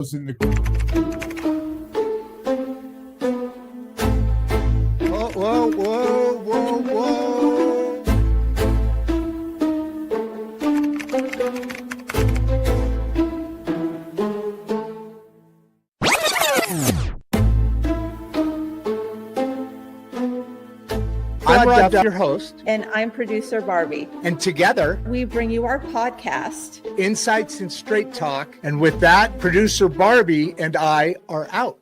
In the whoa. I'm Rod, your host. And I'm producer Barbie. And together, we bring you our podcast, Insights and Straight Talk. And with that, producer Barbie and I are out.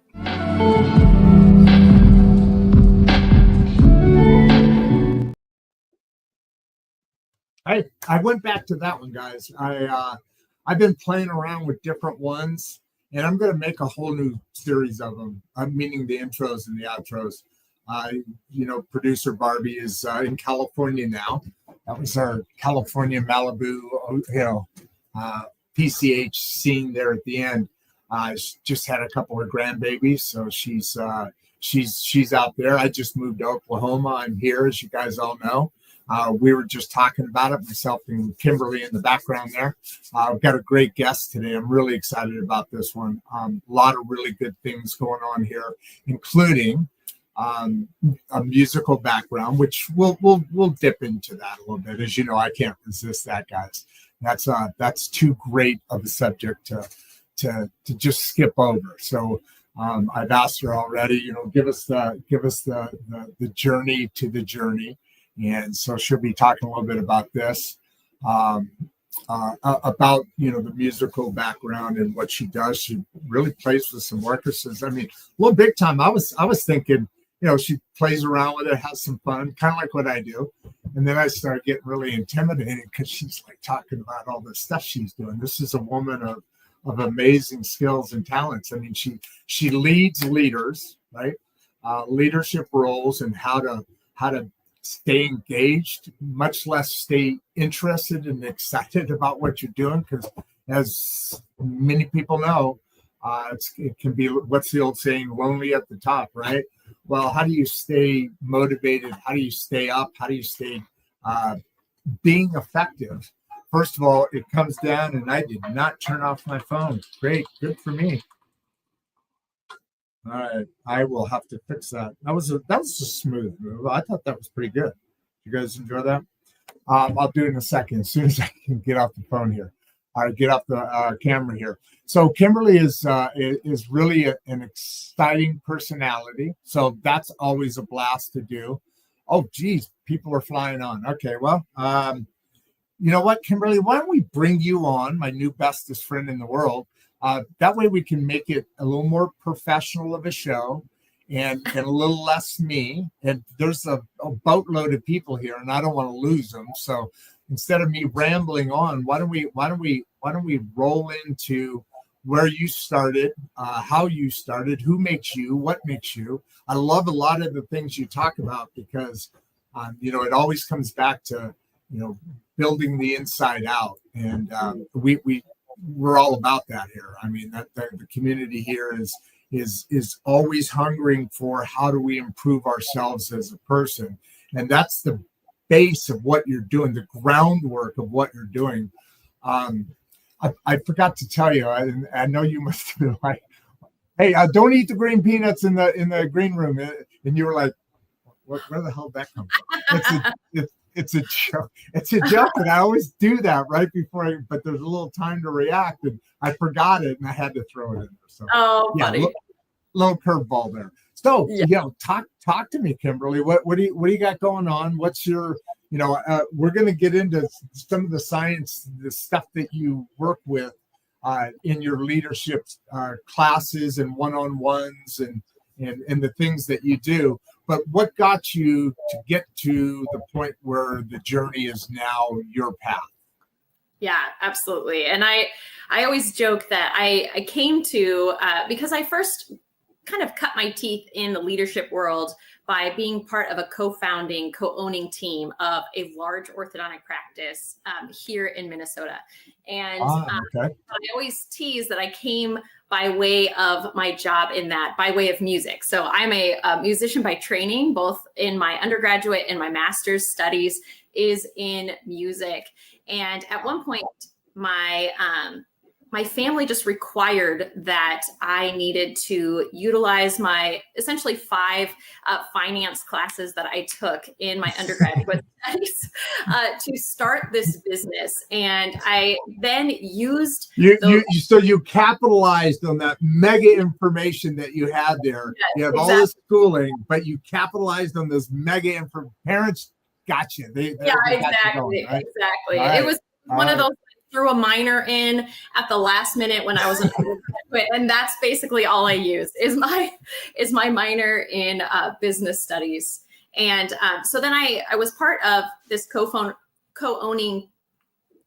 I went back to that one, guys. I've been playing around with different ones, and I'm going to make a whole new series of them. I'm meaning the intros and the outros. Producer Barbie is in California now. That was our California Malibu, PCH scene there at the end. Just had a couple of grandbabies, so she's out there. I just moved to Oklahoma. I'm here, as you guys all know. We were just talking about it, myself and Kimberly in the background there. I've got a great guest today. I'm really excited about this one. A lot of really good things going on here, including a musical background, which we'll dip into that a little bit. As you know, I can't resist that, guys. That's too great of a subject to just skip over. So I've asked her already, give us the journey to the journey. And so she'll be talking a little bit about this, about the musical background and what she does. She really plays with some orchestras. I mean, well, big time. I was thinking, she plays around with it, has some fun, kind of like what I do. And then I started getting really intimidated because she's like talking about all the stuff she's doing. This is a woman of amazing skills and talents. I mean, she leads leaders, right? Leadership roles and how to stay engaged, much less stay interested and excited about what you're doing. Because as many people know, it can be, what's the old saying, lonely at the top, right? Well, how do you stay motivated? How do you stay up? How do you stay being effective? First of all, it comes down, and I did not turn off my phone. Great, good for me. All right, I will have to fix that. That was a smooth move. I thought that was pretty good. You guys enjoy that? I'll do it in a second, as soon as I can get off the phone here. Get off the camera here. So Kimberly is really an exciting personality. So that's always a blast to do. Oh, geez, people are flying on. Okay, well, you know what, Kimberly? Why don't we bring you on, my new bestest friend in the world? That way we can make it a little more professional of a show and a little less me. And there's a boatload of people here, and I don't want to lose them. So instead of me rambling on, why don't we roll into where you started, how you started, who makes you, what makes you. I love a lot of the things you talk about because, it always comes back to, building the inside out. And we're all about that here. I mean, that the community here is always hungering for how do we improve ourselves as a person. And that's the base of what you're doing, the groundwork of what you're doing. I forgot to tell you, I know you must have been like, hey, don't eat the green peanuts in the green room. And you were like, where the hell did that come from? It's a joke. It's a joke, and I always do that right before. But there's a little time to react, and I forgot it, and I had to throw it in there. So, buddy, little curveball there. So, talk to me, Kimberly. What do you got going on? What's your, we're going to get into some of the science, the stuff that you work with in your leadership classes and one-on-ones and the things that you do. But what got you to get to the point where the journey is now your path? Yeah, absolutely. And I always joke that I came to, because I first kind of cut my teeth in the leadership world by being part of a co-owning team of a large orthodontic practice here in Minnesota. And I always tease that I came by way of my job in that, by way of music. So I'm a musician by training, both in my undergraduate and my master's studies is in music. And at one point, my my family just required that I needed to utilize my essentially 5 finance classes that I took in my undergraduate studies to start this business. And I then used so you capitalized on that mega information that you had there. Yes, you have exactly. all this schooling, but you capitalized on this mega information. Parents got you. They got you exactly. going, right? Exactly. Right. It was one of those. Threw a minor in at the last minute when I was an undergraduate, and that's basically all I use is my minor in business studies. And so then I was part of this co-owning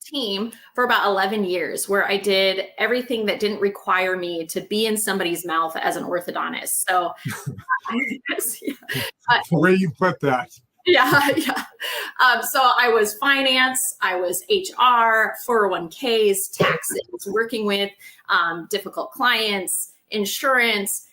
team for about 11 years, where I did everything that didn't require me to be in somebody's mouth as an orthodontist. So the way you put that. Yeah. So I was finance, I was HR, 401ks, taxes, working with difficult clients, insurance,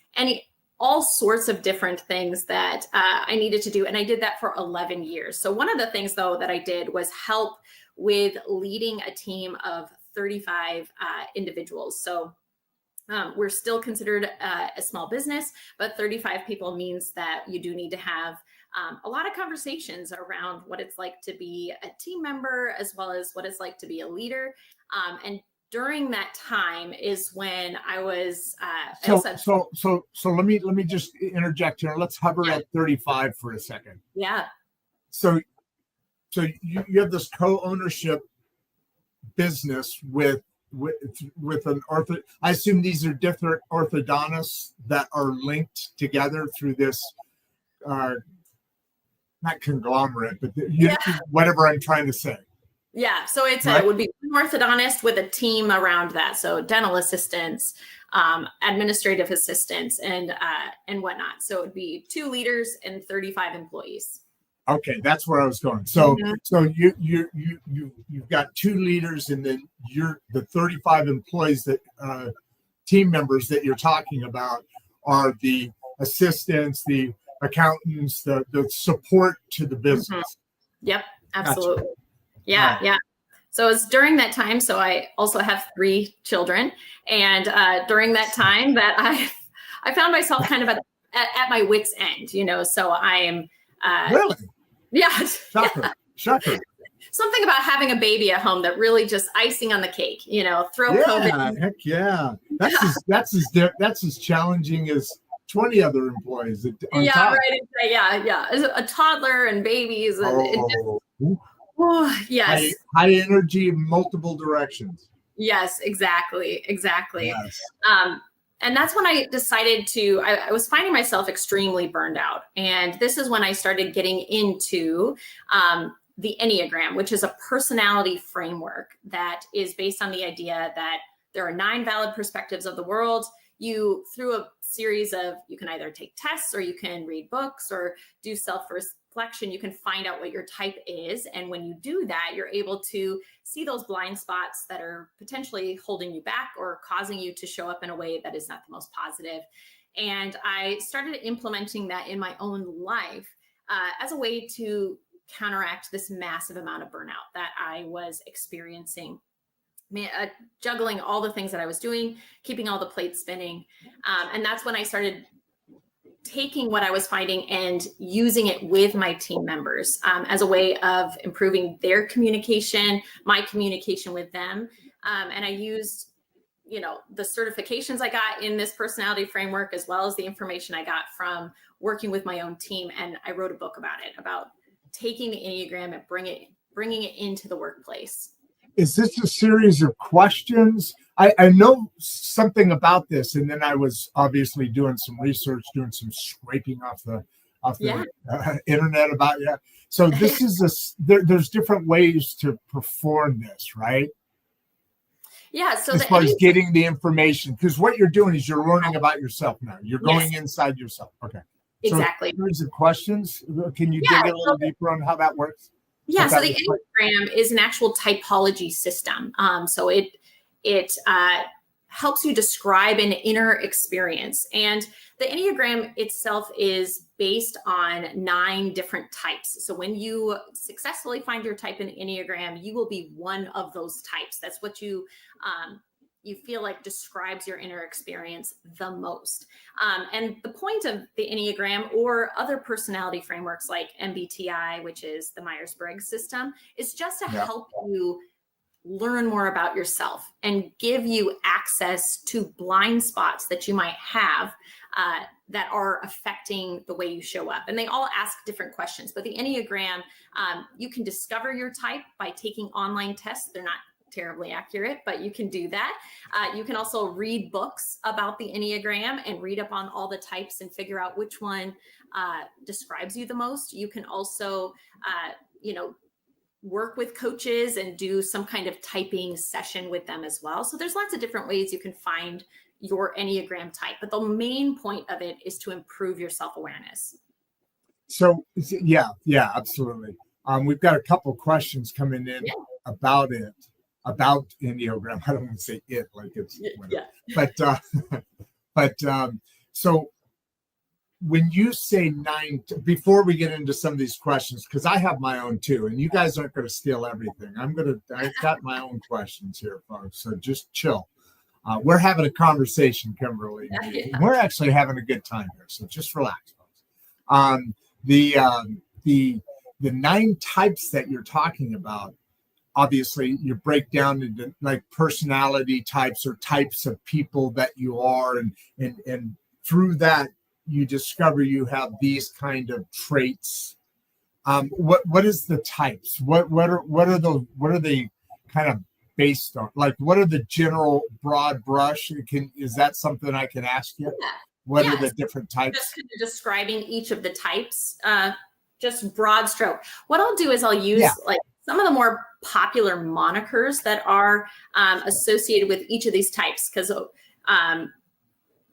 all sorts of different things that I needed to do. And I did that for 11 years. So one of the things, though, that I did was help with leading a team of 35 individuals. So we're still considered a small business, but 35 people means that you do need to have a lot of conversations around what it's like to be a team member, as well as what it's like to be a leader. And during that time is when I was. So let me just interject here. Let's hover at 35 for a second. Yeah. So you have this co-ownership business with an ortho. I assume these are different orthodontists that are linked together through this. Not conglomerate, but whatever I'm trying to say. Yeah. So it would be an orthodontist with a team around that. So dental assistants, administrative assistants, and whatnot. So it would be 2 leaders and 35 employees. Okay, that's where I was going. So so you've got 2 leaders, and then the 35 employees that team members that you're talking about are the assistants, the accountants, the support to the business. Yep, absolutely. Gotcha. Yeah, yeah. So it's during that time. So I also have 3 children, and during that time that I found myself kind of at my wit's end, So I am really, yeah, shocker. Something about having a baby at home that really just icing on the cake, throw COVID. Heck yeah. That's as challenging as 20 other employees. Yeah, top. Right. Yeah. A toddler and babies. And yes. High energy in multiple directions. Yes, exactly. Yes. And that's when I decided I was finding myself extremely burned out. And this is when I started getting into the Enneagram, which is a personality framework that is based on the idea that there are 9 valid perspectives of the world. Through a series of, you can either take tests, or you can read books, or do self-reflection, you can find out what your type is. And when you do that, you're able to see those blind spots that are potentially holding you back or causing you to show up in a way that is not the most positive. And I started implementing that in my own life as a way to counteract this massive amount of burnout that I was experiencing. Juggling all the things that I was doing, keeping all the plates spinning. And that's when I started taking what I was finding and using it with my team members as a way of improving their communication, my communication with them. And I used, the certifications I got in this personality framework, as well as the information I got from working with my own team. And I wrote a book about it, about taking the Enneagram and bringing it into the workplace. Is this a series of questions? I know something about this, and then I was obviously doing some research, doing some scraping off the internet about it. So this is there's different ways to perform this, right? Yeah. So as far as getting the information, because what you're doing is you're learning about yourself now. You're going inside yourself. Okay. Exactly. So series of questions. Can you dig a little deeper on how that works? Yeah, so the Enneagram is an actual typology system. So it helps you describe an inner experience. And the Enneagram itself is based on 9 different types. So when you successfully find your type in Enneagram, you will be one of those types. That's what you you feel like describes your inner experience the most. And the point of the Enneagram or other personality frameworks like MBTI, which is the Myers-Briggs system, is just to help you learn more about yourself and give you access to blind spots that you might have that are affecting the way you show up. And they all ask different questions. But the Enneagram, you can discover your type by taking online tests. They're not terribly accurate, but you can do that. You can also read books about the Enneagram and read up on all the types and figure out which one describes you the most. You can also, work with coaches and do some kind of typing session with them as well. So there's lots of different ways you can find your Enneagram type, but the main point of it is to improve your self-awareness. So yeah, absolutely. We've got a couple of questions coming in about Enneagram. I don't want to say it like it's, but so when you say 9, before we get into some of these questions, because I have my own too, and you guys aren't going to steal everything. I've got my own questions here, folks. So just chill. We're having a conversation, Kimberly. We're actually having a good time here. So just relax, folks. The 9 types that you're talking about, obviously you break down into like personality types or types of people that you are. And through that, you discover you have these kind of traits. What is the types? What are they kind of based on? Like, what are the general broad brush? Is that something I can ask you? Yeah. What are the different types? Just kind of describing each of the types, just broad stroke. What I'll do is I'll use like some of the more popular monikers that are associated with each of these types, because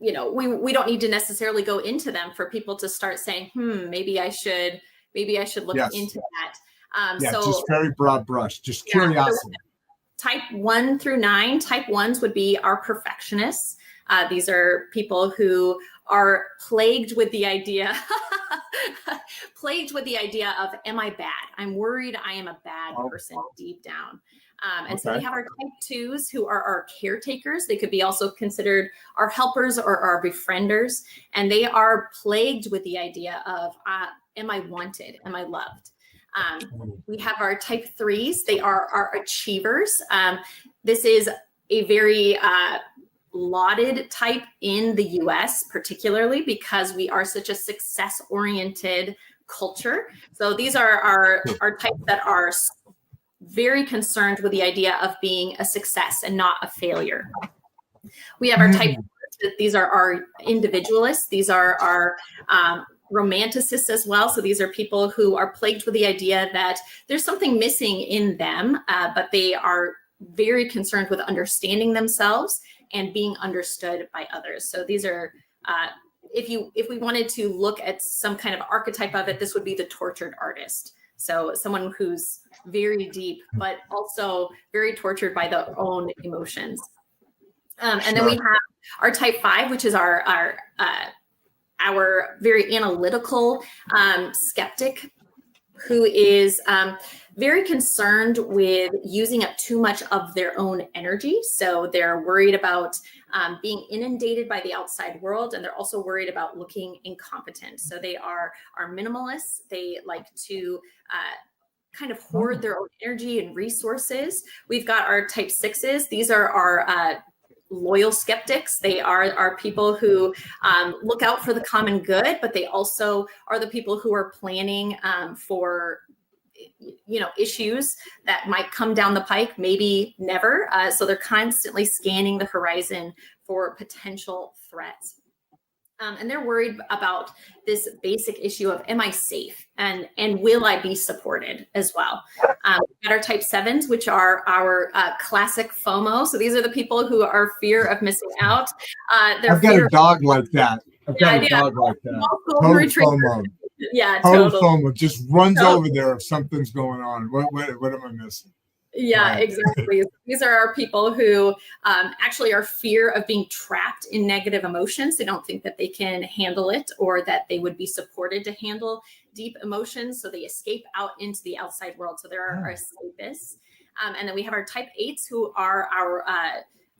we don't need to necessarily go into them for people to start saying, maybe I should look into that. So just very broad brush, just curiosity. So type 1 through 9, type 1s would be our perfectionists. These are people who are plagued with the idea of, am I bad? I'm worried I am a bad person deep down. And so we have our type 2s who are our caretakers. They could be also considered our helpers or our befrienders. And they are plagued with the idea of, am I wanted? Am I loved? We have our type 3s. They are our achievers. This is a very lauded type in the US, particularly because we are such a success-oriented culture. So these are our types that are very concerned with the idea of being a success and not a failure. We have our type, these are our individualists. These are our romanticists as well. So these are people who are plagued with the idea that there's something missing in them, but they are very concerned with understanding themselves and being understood by others. So these are, if we wanted to look at some kind of archetype of it, this would be the tortured artist. So someone who's very deep, but also very tortured by their own emotions. And then we have our type 5, which is our very analytical skeptic, who is very concerned with using up too much of their own energy. So they're worried about being inundated by the outside world, and they're also worried about looking incompetent. So they are minimalists. They like to kind of hoard their own energy and resources. We've got our type 6s. These are our loyal skeptics. They are people who look out for the common good, but they also are the people who are planning for issues that might come down the pike, maybe never. So they're constantly scanning the horizon for potential threats. And they're worried about this basic issue of, am I safe? And will I be supported as well? We've got our type 7s, which are our classic FOMO. So these are the people who are fear of missing out. I've got a dog like that. Total FOMO. Yeah, total FOMO. Just runs over there if something's going on. What am I missing? Yeah, exactly. These are our people who actually are fear of being trapped in negative emotions. They don't think that they can handle it or that they would be supported to handle deep emotions. So they escape out into the outside world. So there are our escapists. And then we have our type 8s who are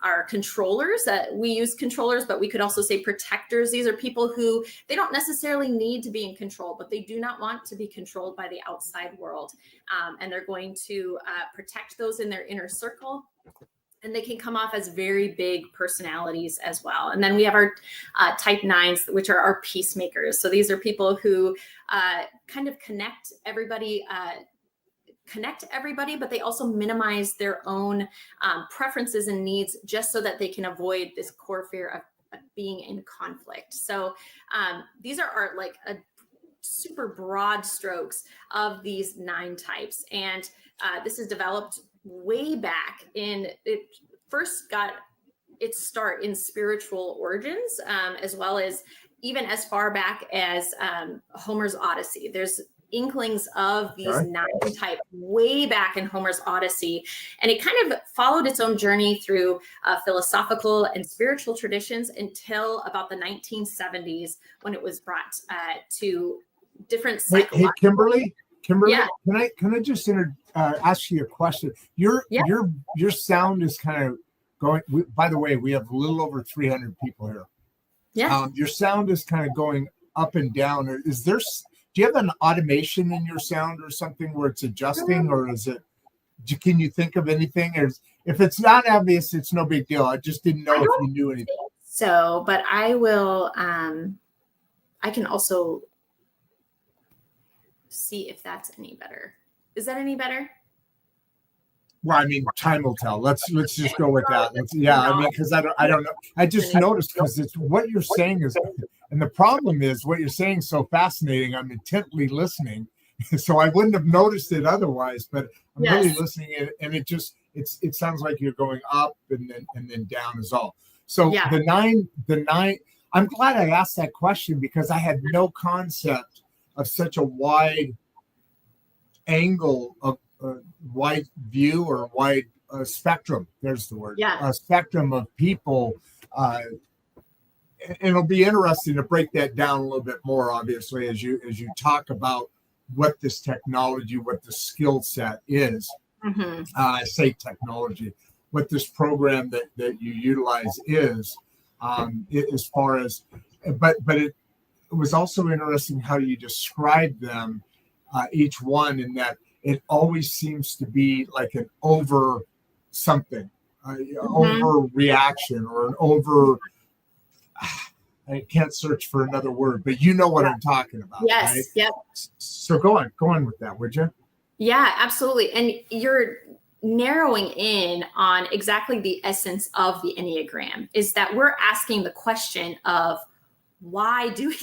are controllers. That we use controllers, but we could also say protectors. These are people who they don't necessarily need to be in control, but they do not want to be controlled by the outside world. And they're going to protect those in their inner circle. And they can come off as very big personalities as well. And then we have our type 9s, which are our peacemakers. So these are people who kind of connect everybody, but they also minimize their own preferences and needs just so that they can avoid this core fear of being in conflict. So these are like a super broad strokes of these 9 types. And this is developed way back it first got its start in spiritual origins, as well as even as far back as Homer's Odyssey. There's inklings of these 9 type way back in Homer's Odyssey. And it kind of followed its own journey through philosophical and spiritual traditions until about the 1970s, when it was brought to different Hey, Kimberly, yeah. can I just ask you a question? Your sound is kind of going. By the way, we have a little over 300 people here. Yeah. Your sound is kind of going up and down. Do you have an automation in your sound or something where it's adjusting, or is it? Can you think of anything? Or if it's not obvious, it's no big deal. I just didn't know if you knew anything. So, but I will. I can also see if that's any better. Is that any better? Well, I mean, time will tell. Let's just go with that. I mean, because I don't know. I just noticed because it's what you're saying is, and the problem is what you're saying is so fascinating. I'm intently listening, so I wouldn't have noticed it otherwise. But I'm really listening, and it sounds like you're going up and then down is all. So the nine. I'm glad I asked that question because I had no concept of such a wide angle of wide view or wide spectrum. There's the word. A spectrum of people. And it'll be interesting to break that down a little bit more, obviously, as you talk about what this technology, what the skill set is. I say technology, what this program that you utilize is, as far as, but it was also interesting how you described them, each one, in that it always seems to be like an over something, overreaction or an over. I can't search for another word, but you know what I'm talking about. Yes. Right? Yep. So go on with that, would you? Yeah, absolutely. And you're narrowing in on exactly the essence of the Enneagram, is that we're asking the question of why do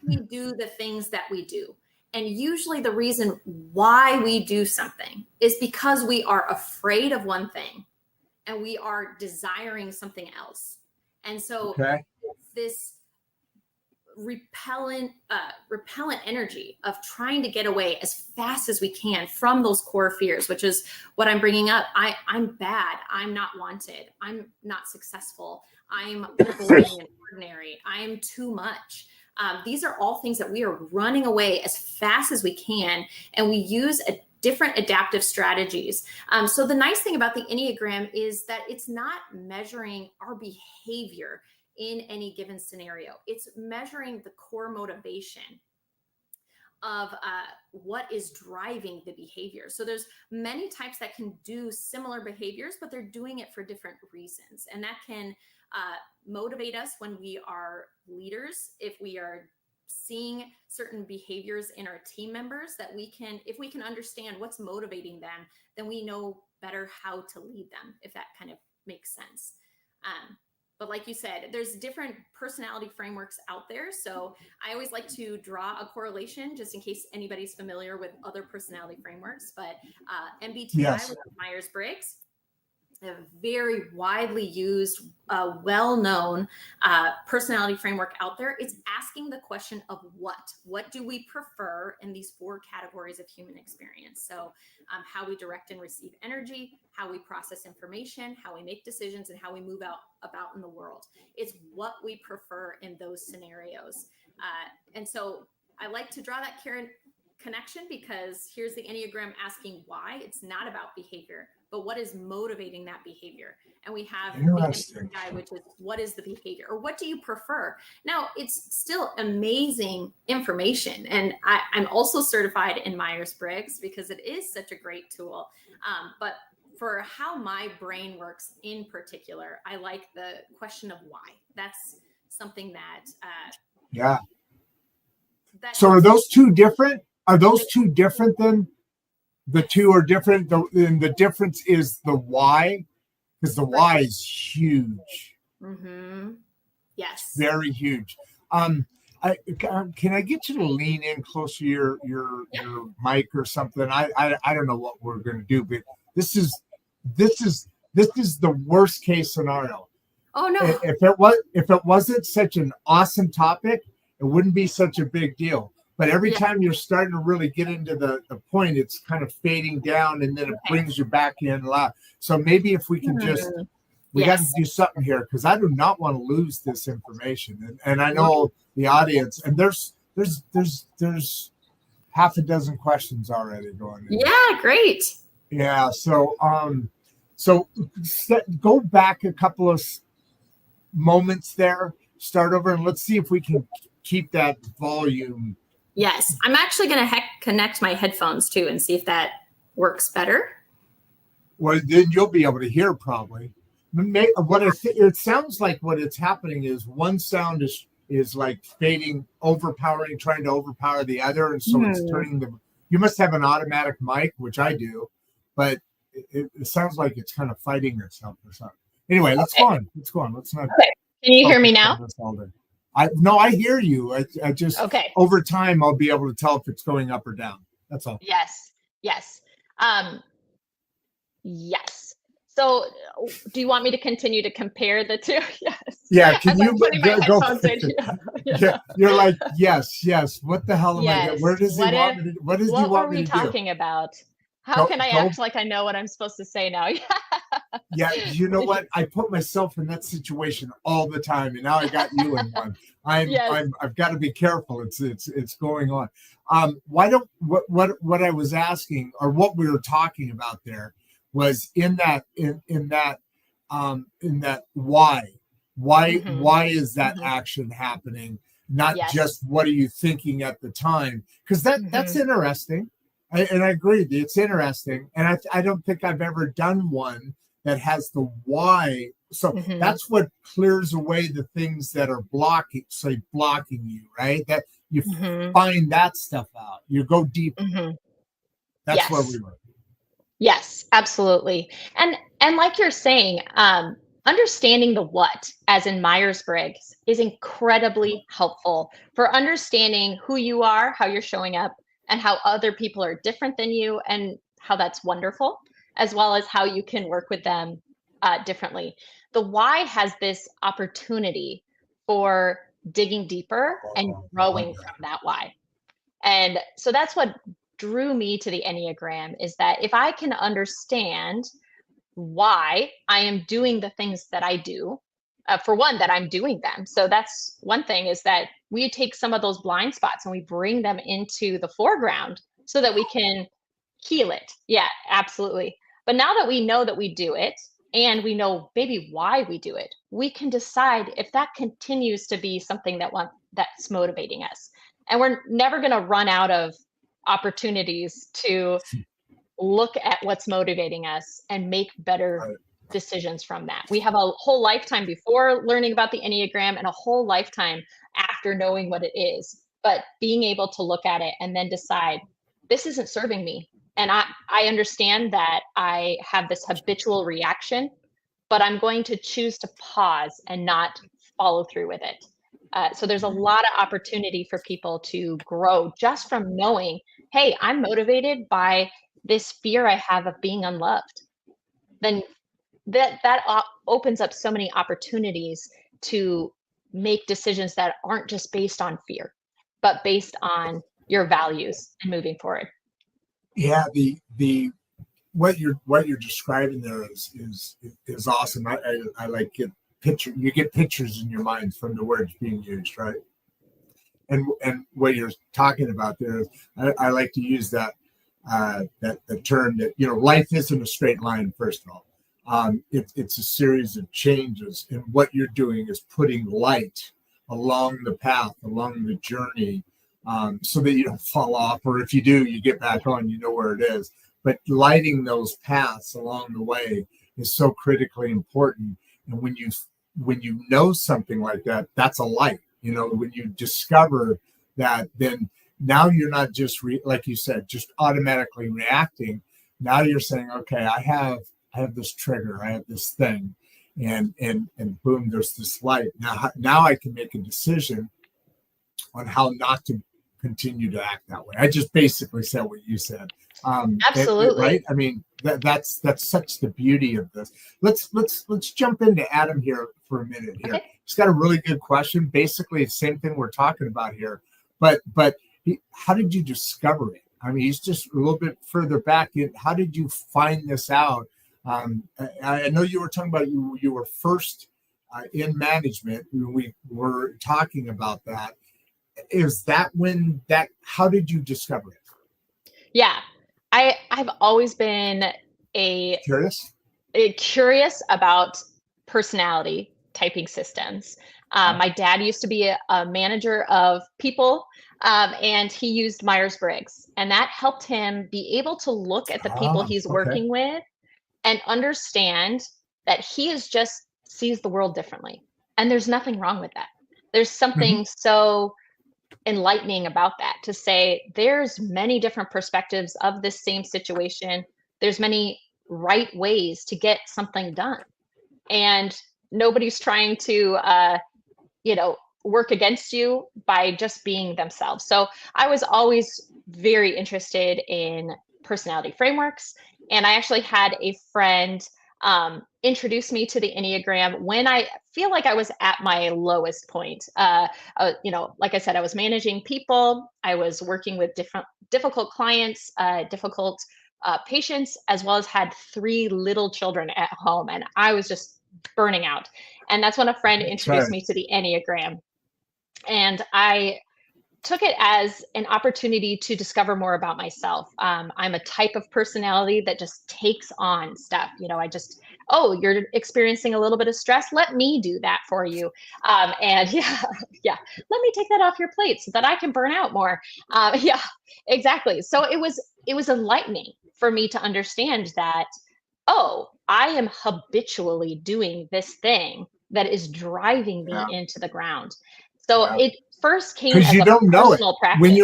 we do the things that we do? And usually the reason why we do something is because we are afraid of one thing and we are desiring something else. And so this repellent energy of trying to get away as fast as we can from those core fears, which is what I'm bringing up. I'm bad. I'm not wanted. I'm not successful. I'm boring and ordinary. I am too much. These are all things that we are running away as fast as we can. And we use different adaptive strategies. So the nice thing about the Enneagram is that it's not measuring our behavior in any given scenario. It's measuring the core motivation of what is driving the behavior. So there's many types that can do similar behaviors, but they're doing it for different reasons. And that can motivate us when we are leaders, if we are seeing certain behaviors in our team members that if we can understand what's motivating them, then we know better how to lead them, if that kind of makes sense. But like you said, there's different personality frameworks out there. So I always like to draw a correlation just in case anybody's familiar with other personality frameworks. But MBTI, with Myers-Briggs, a very widely used, well-known personality framework out there. It's asking the question of what do we prefer in these 4 categories of human experience? So how we direct and receive energy, how we process information, how we make decisions, and how we move about in the world. It's what we prefer in those scenarios. And so I like to draw that connection because here's the Enneagram asking why. It's not about behavior. but what is motivating that behavior? And we have the Interesting. MBTI, which is what is the behavior, or what do you prefer? Now, it's still amazing information. And I'm also certified in Myers-Briggs because it is such a great tool. But for how my brain works in particular, I like the question of why. That's something that Yeah. that So are helps. those two different? Are those two different then? The two are different. And the difference is the why, because the why is huge. Mm-hmm. Yes. Very huge. Can I get you to lean in closer to your mic or something? I don't know what we're going to do, but this is the worst case scenario. Oh no. If it wasn't such an awesome topic, it wouldn't be such a big deal. But every time you're starting to really get into the point, it's kind of fading down, and then it brings you back in a lot. So maybe if we can just, we got to do something here, because I do not want to lose this information. And I know the audience, and there's half a dozen questions already going in. Yeah, great. Yeah. So go back a couple of moments there, start over, and let's see if we can keep that volume. Yes, I'm actually going to connect my headphones too and see if that works better. Well, then you'll be able to hear probably. It sounds like what it's happening is one sound is like fading, overpowering, trying to overpower the other, and so it's turning the. You must have an automatic mic, which I do, but it sounds like it's kind of fighting itself or something. Anyway, let's go on. Let's go on. Let's not. Okay. Can you hear me now? I hear you. I just over time I'll be able to tell if it's going up or down. That's all. Yes. So do you want me to continue to compare the two? Yes. Yeah. Can you go? Yeah. You're like, yes. What the hell am I doing? Where does he want me to? What does he want me to do? What were we talking about? How can I act like I know what I'm supposed to say now? Yeah, you know what? I put myself in that situation all the time, and now I got you in one. I've got to be careful. It's going on. Why don't what I was asking, or what we were talking about there, was in that why is that action happening? Not just what are you thinking at the time? Because that's interesting. And I agree, it's interesting. And I don't think I've ever done one that has the why. So that's what clears away the things that are blocking you, right? That you find that stuff out. You go deep. That's where we were. Yes, absolutely. And like you're saying, understanding the what, as in Myers-Briggs, is incredibly helpful for understanding who you are, how you're showing up, and how other people are different than you, and how that's wonderful, as well as how you can work with them differently. The why has this opportunity for digging deeper and growing from that why. And so that's what drew me to the Enneagram, is that if I can understand why I am doing the things that I do, for one, that I'm doing them. So that's one thing, is that we take some of those blind spots and we bring them into the foreground so that we can heal it. Yeah, absolutely. But now that we know that we do it, and we know maybe why we do it, we can decide if that continues to be something that's motivating us. And we're never going to run out of opportunities to look at what's motivating us and make better decisions from that. We have a whole lifetime before learning about the Enneagram and a whole lifetime after knowing what it is. But being able to look at it and then decide, this isn't serving me. And I understand that I have this habitual reaction, but I'm going to choose to pause and not follow through with it. So there's a lot of opportunity for people to grow just from knowing, hey, I'm motivated by this fear I have of being unloved. Then that opens up so many opportunities to make decisions that aren't just based on fear, but based on your values and moving forward. Yeah, the what you're describing there is awesome. I like it. You get pictures in your mind from the words being used, right? And what you're talking about there is, I like to use that the term that, life isn't a straight line, first of all. It's a series of changes, and what you're doing is putting light along the path, along the journey, so that you don't fall off, or if you do, you get back on, you know where it is. But lighting those paths along the way is so critically important. And when you know something like that, that's a light. When you discover that, then now you're not just like you said, just automatically reacting. Now you're saying, okay, I have this trigger, I have this thing, and boom, there's this light. Now I can make a decision on how not to continue to act that way. I just basically said what you said. Absolutely. Right. I mean, that's such the beauty of this. Let's jump into Adam here for a minute here. Okay. He's got a really good question. Basically the same thing we're talking about here, but how did you discover it? I mean, he's just a little bit further back. How did you find this out? I know you were talking about you were first in management. We were talking about that. Is that how did you discover it? Yeah, I've always been curious about personality typing systems. My dad used to be a manager of people, and he used Myers-Briggs, and that helped him be able to look at the people he's working with and understand that he sees the world differently. And there's nothing wrong with that. There's something so enlightening about that, to say there's many different perspectives of this same situation. There's many right ways to get something done. And nobody's trying to, work against you by just being themselves. So I was always very interested in personality frameworks. And I actually had a friend introduce me to the Enneagram when I feel like I was at my lowest point. Like I said, I was managing people. I was working with difficult clients, difficult patients, as well as had 3 little children at home. And I was just burning out. And that's when a friend introduced me to the Enneagram. And I took it as an opportunity to discover more about myself. I'm a type of personality that just takes on stuff. You're experiencing a little bit of stress. Let me do that for you. Let me take that off your plate so that I can burn out more. Exactly. So it was enlightening for me to understand that, I am habitually doing this thing that is driving me into the ground. So it first came as you don't know it. Practice. When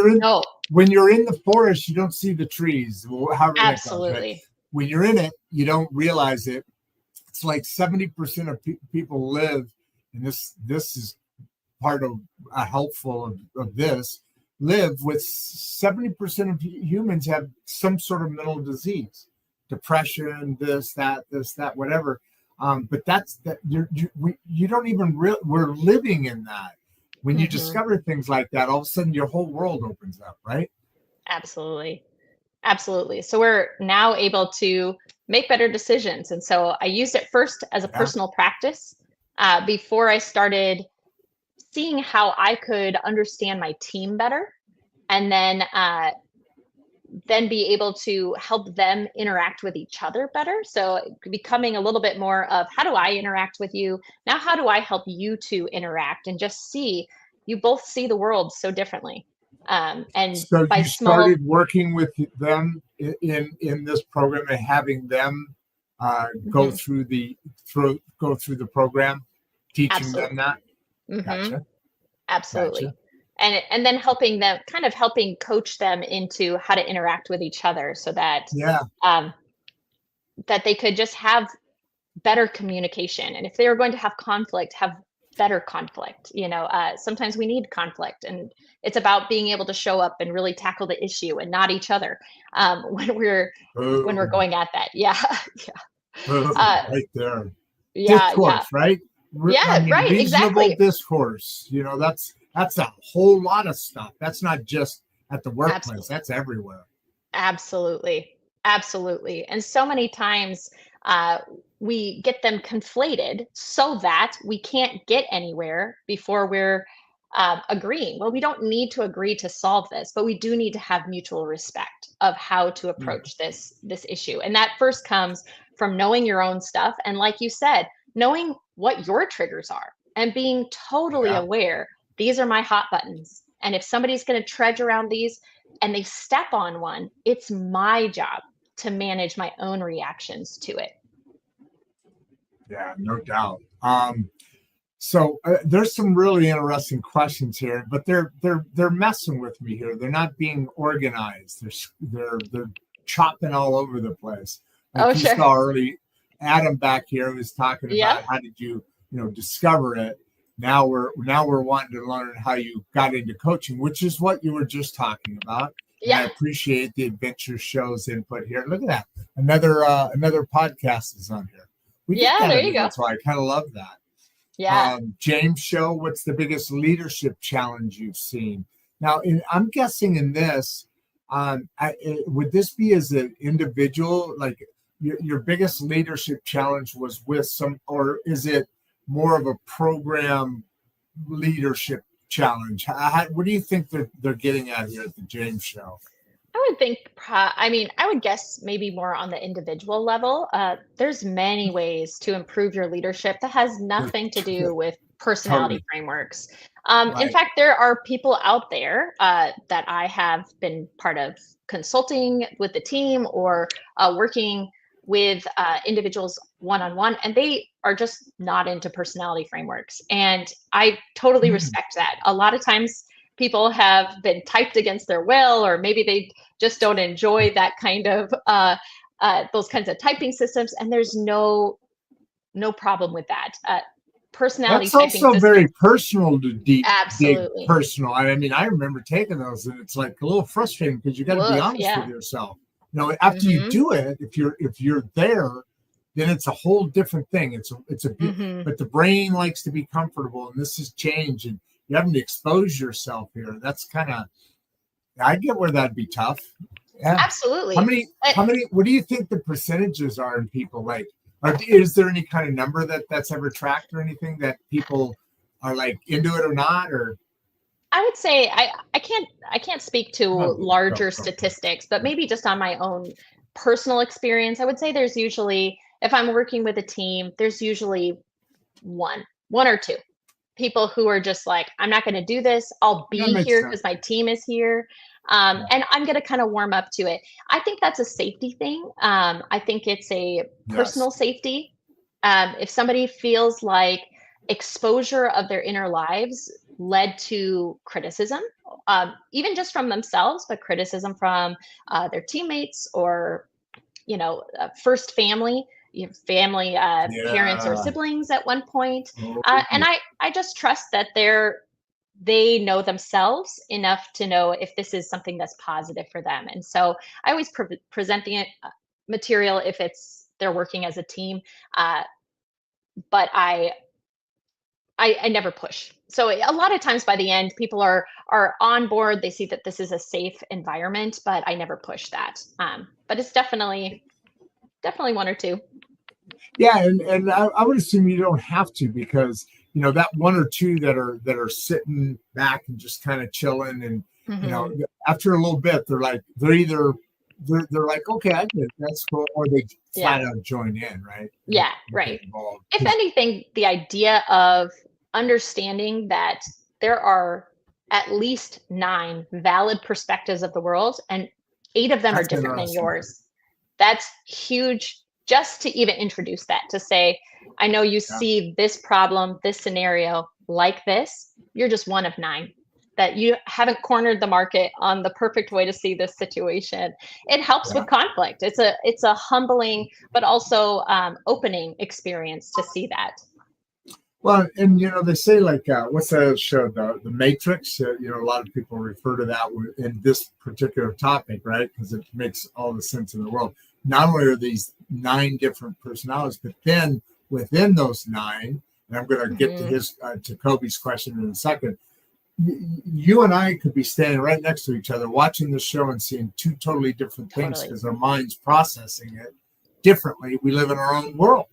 you're in the forest, you don't see the trees. Absolutely. Right? When you're in it, you don't realize it. It's like 70% of people live, and this is part of helpful of this. Live with 70% of humans have some sort of mental disease, depression, this, that, whatever. But that's that. You don't even we're living in that. When you discover things like that, all of a sudden your whole world opens up, right? Absolutely. So we're now able to make better decisions. And so I used it first as a personal practice before I started seeing how I could understand my team better, and then be able to help them interact with each other better. So becoming a little bit more of, how do I interact with you? Now, how do I help you to interact and just you both see the world so differently. And so you started working with them in this program and having them go through the program, teaching them that. Gotcha. Absolutely. Gotcha. And then helping coach them into how to interact with each other, so that that they could just have better communication. And if they were going to have conflict, have better conflict. Sometimes we need conflict, and it's about being able to show up and really tackle the issue and not each other when we're going at that. Right there. Discourse, right? Right. Reasonable exactly. Discourse. That's a whole lot of stuff. That's not just at the workplace. Absolutely. That's everywhere. Absolutely. And so many times we get them conflated so that we can't get anywhere before we're agreeing. Well, we don't need to agree to solve this, but we do need to have mutual respect of how to approach this issue. And that first comes from knowing your own stuff. And like you said, knowing what your triggers are and being totally aware, these are my hot buttons. And if somebody's going to trudge around these and they step on one, it's my job to manage my own reactions to it. Yeah, no doubt. So there's some really interesting questions here, but they're messing with me here. They're not being organized. They're chopping all over the place. Like you saw early, Adam back here was talking about how did you discover it. Now we're wanting to learn how you got into coaching, which is what you were just talking about. Yeah. I appreciate the Adventure Show's input here. Look at that. Another podcast is on here. There you go. That's why I kind of love that. Yeah. James Show, what's the biggest leadership challenge you've seen? Now, I'm guessing in this, would this be as an individual, like your biggest leadership challenge was with or is it more of a program leadership challenge? What do you think they're getting at here at the James Show? I would think, I would guess maybe more on the individual level. There's many ways to improve your leadership that has nothing to do with personality frameworks. In fact, there are people out there that I have been part of consulting with the team or working with individuals one-on-one, and they are just not into personality frameworks. And I totally respect that. A lot of times people have been typed against their will, or maybe they just don't enjoy that kind of those kinds of typing systems. And there's no problem with that. Personality That's typing also system, very personal to deep personal. I mean, I remember taking those, and it's like a little frustrating because you got to be honest with yourself. After you do it, if you're there, then it's a whole different thing. It's a but the brain likes to be comfortable, and this is change, and you're having to expose yourself here. That's kind of, I get where that'd be tough. Yeah. Absolutely. How many? What do you think the percentages are in people? Like, is there any kind of number that's ever tracked or anything that people are like into it or not? Or I would say I can't speak to larger statistics, but maybe just on my own personal experience, I would say there's usually, if I'm working with a team, there's usually one or two people who are just like, I'm not going to do this. I'll be here because my team is here. And I'm going to kind of warm up to it. I think that's a safety thing. I think it's a personal safety. If somebody feels like exposure of their inner lives led to criticism, even just from themselves, but criticism from their teammates or, first family, parents or siblings at one point. And I just trust that they know themselves enough to know if this is something that's positive for them. And so I always present the material if they're working as a team, but I never push. So a lot of times by the end, people are on board. They see that this is a safe environment, but I never push that. But it's definitely one or two. Yeah, and I would assume you don't have to, because that one or two that are sitting back and just kind of chilling, and after a little bit, they're either like, okay, I get it, that's cool, or they flat out join in, right? Yeah, right. If anything, the idea of understanding that there are at least 9 valid perspectives of the world, and 8 of them are different than yours. That's huge, just to even introduce that, to say, I know you see this problem, this scenario like this. You're just one of 9. That you haven't cornered the market on the perfect way to see this situation. It helps with conflict. It's a humbling, but also opening experience to see that. Well, and they say, like, what's that show, the Matrix? A lot of people refer to that in this particular topic, right? Because it makes all the sense in the world. Not only are these 9 different personalities, but then within those 9, and I'm going to get to Kobe's question in a second. You and I could be standing right next to each other, watching the show and seeing 2 totally different things because our mind's processing it differently. We live in our own world.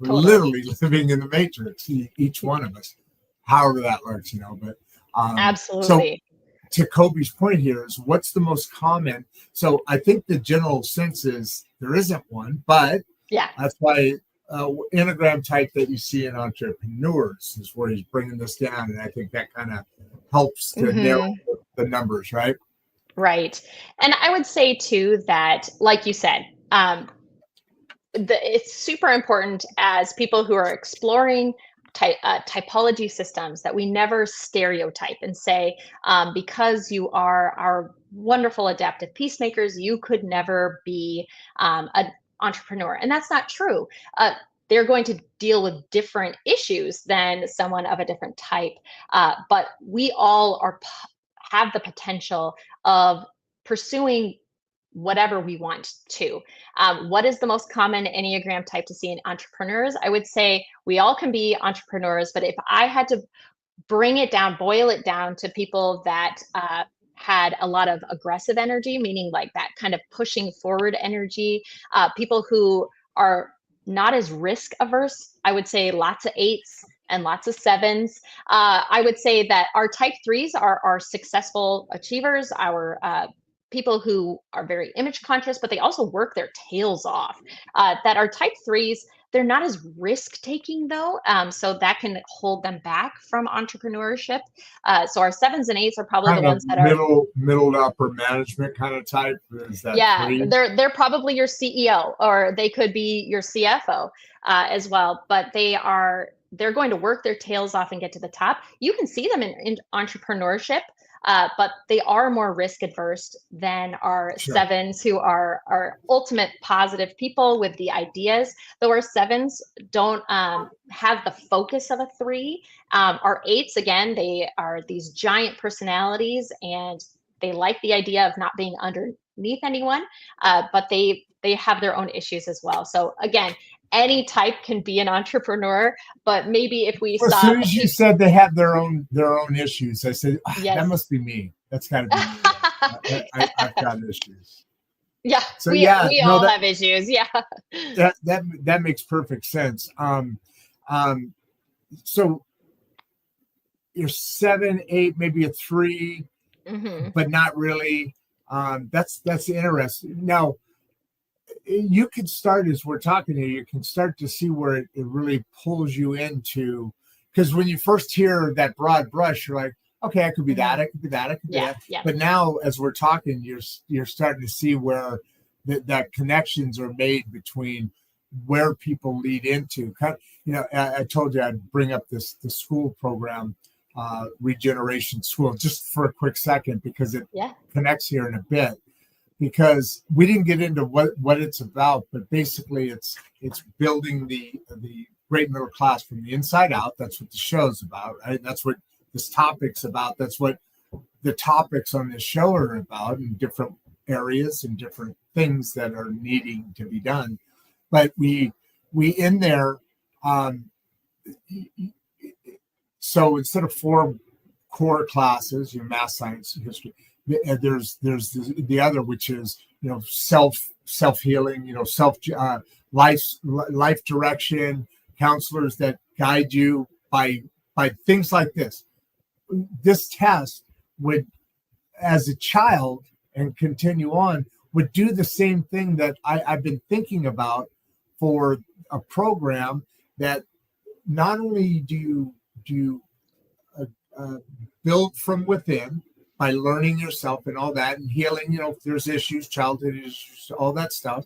We're literally living in the Matrix, each one of us, however that works, But So Absolutely. to Kobe's point here is what's the most common? So I think the general sense is there isn't one, but Yeah. that's why Enneagram type that you see in entrepreneurs is where he's bringing this down. And I think that kind of helps to narrow the numbers, right? Right. And I would say too that, like you said, it's super important as people who are exploring typology systems that we never stereotype and say, because you are our wonderful adaptive peacemakers, you could never be an entrepreneur. And that's not true. They're going to deal with different issues than someone of a different type. But we all have the potential of pursuing whatever we want to. What is the most common Enneagram type to see in entrepreneurs? I would say we all can be entrepreneurs, but if I had to bring it down, boil it down to people that had a lot of aggressive energy, meaning like that kind of pushing forward energy, people who are not as risk averse, I would say lots of 8s and lots of 7s. I would say that our type 3s are successful achievers, our people who are very image conscious, but they also work their tails off. That are type 3s, they're not as risk taking though. So that can hold them back from entrepreneurship. So our 7s and 8s are probably Kind the of ones that are middle to upper management kind of type. Is that yeah, 3? they're probably your CEO, or they could be your CFO as well. But they're going to work their tails off and get to the top. You can see them in entrepreneurship, but they are more risk adverse than our Sure. 7s, who are ultimate positive people with the ideas. Though our 7s don't have the focus of a 3. Our 8s, again, they are these giant personalities, and they like the idea of not being underneath anyone, but they have their own issues as well. So again, any type can be an entrepreneur, but maybe if we Well, as stop. soon as you said they have their own issues, I said, Yes. that must be me. That's got to be me. I've got issues. Yeah, So we all that, have issues. Yeah. that makes perfect sense. So you're 7, 8, maybe a 3, but not really. That's interesting. Now, you can start, as we're talking here, you can start to see where it really pulls you into, because when you first hear that broad brush, you're like, okay, I could be that, I could be that, I could be that. Yeah. But now, as we're talking, you're starting to see where that connections are made between where people lead into. I told you I'd bring up the school program, Regeneration School, just for a quick second, because it connects here in a bit. Because we didn't get into what it's about, but basically it's building the great middle class from the inside out. That's what the show's about, right? That's what this topic's about. That's what the topics on this show are about, in different areas and different things that are needing to be done. But we in there, so instead of 4 core classes, your math, science, history, there's the other, which is self healing, life direction, counselors that guide you by things like this. This test would, as a child and continue on, would do the same thing that I've been thinking about for a program that not only do you build from within by learning yourself and all that and healing, if there's issues, childhood issues, all that stuff.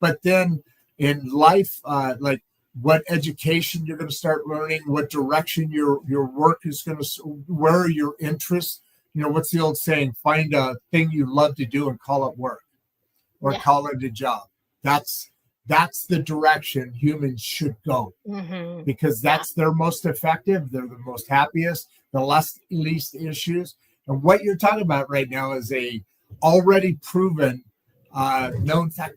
But then in life, like what education you're going to start learning, what direction your work is going to, where are your interests? What's the old saying? Find a thing you love to do and call it work, or call it a job. That's the direction humans should go, because that's their most effective. They're the most happiest, the least issues. And what you're talking about right now is a already proven, known fact.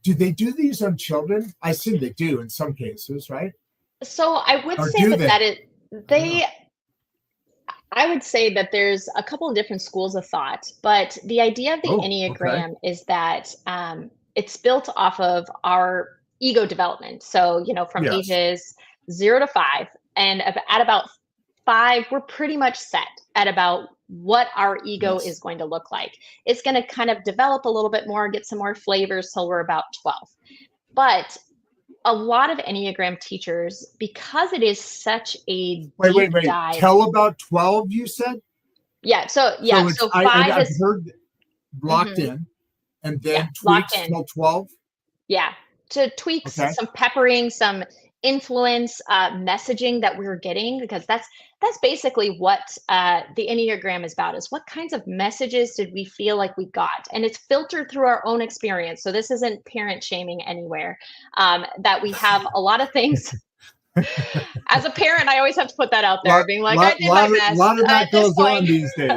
Do they do these on children? I assume they do in some cases, right? So I would say I would say that there's a couple of different schools of thought, but the idea of the Enneagram is that it's built off of our ego development. So, from ages 0 to 5, and at about 5, we're pretty much set at about what our ego Yes. is going to look like. It's going to kind of develop a little bit more, get some more flavors till we're about 12. But a lot of Enneagram teachers, because it is such a Wait. deep dive. Till about 12, you said? Yeah. So So 5 I've is heard locked Mhm. in, and then locked tweaks in. till 12. Yeah, to tweak Okay. some peppering, some influence messaging that we're getting, because that's basically what the Enneagram is about, is what kinds of messages did we feel like we got, and it's filtered through our own experience. So this isn't parent shaming anywhere. That we have a lot of things. As a parent, I always have to put that out there, being like, I did my best. Lot of that at this goes on point. these days.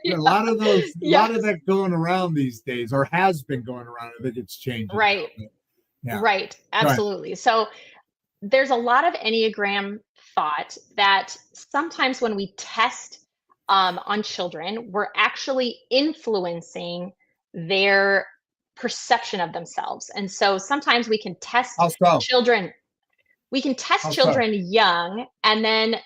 Yeah. A lot of Yes. that going around these days, or has been going around. I think it's changing. Right. Yeah. Right. Absolutely. So there's a lot of Enneagram thought that sometimes when we test on children, we're actually influencing their perception of themselves. And so sometimes we can test How so? children. We can test How so? children young, and then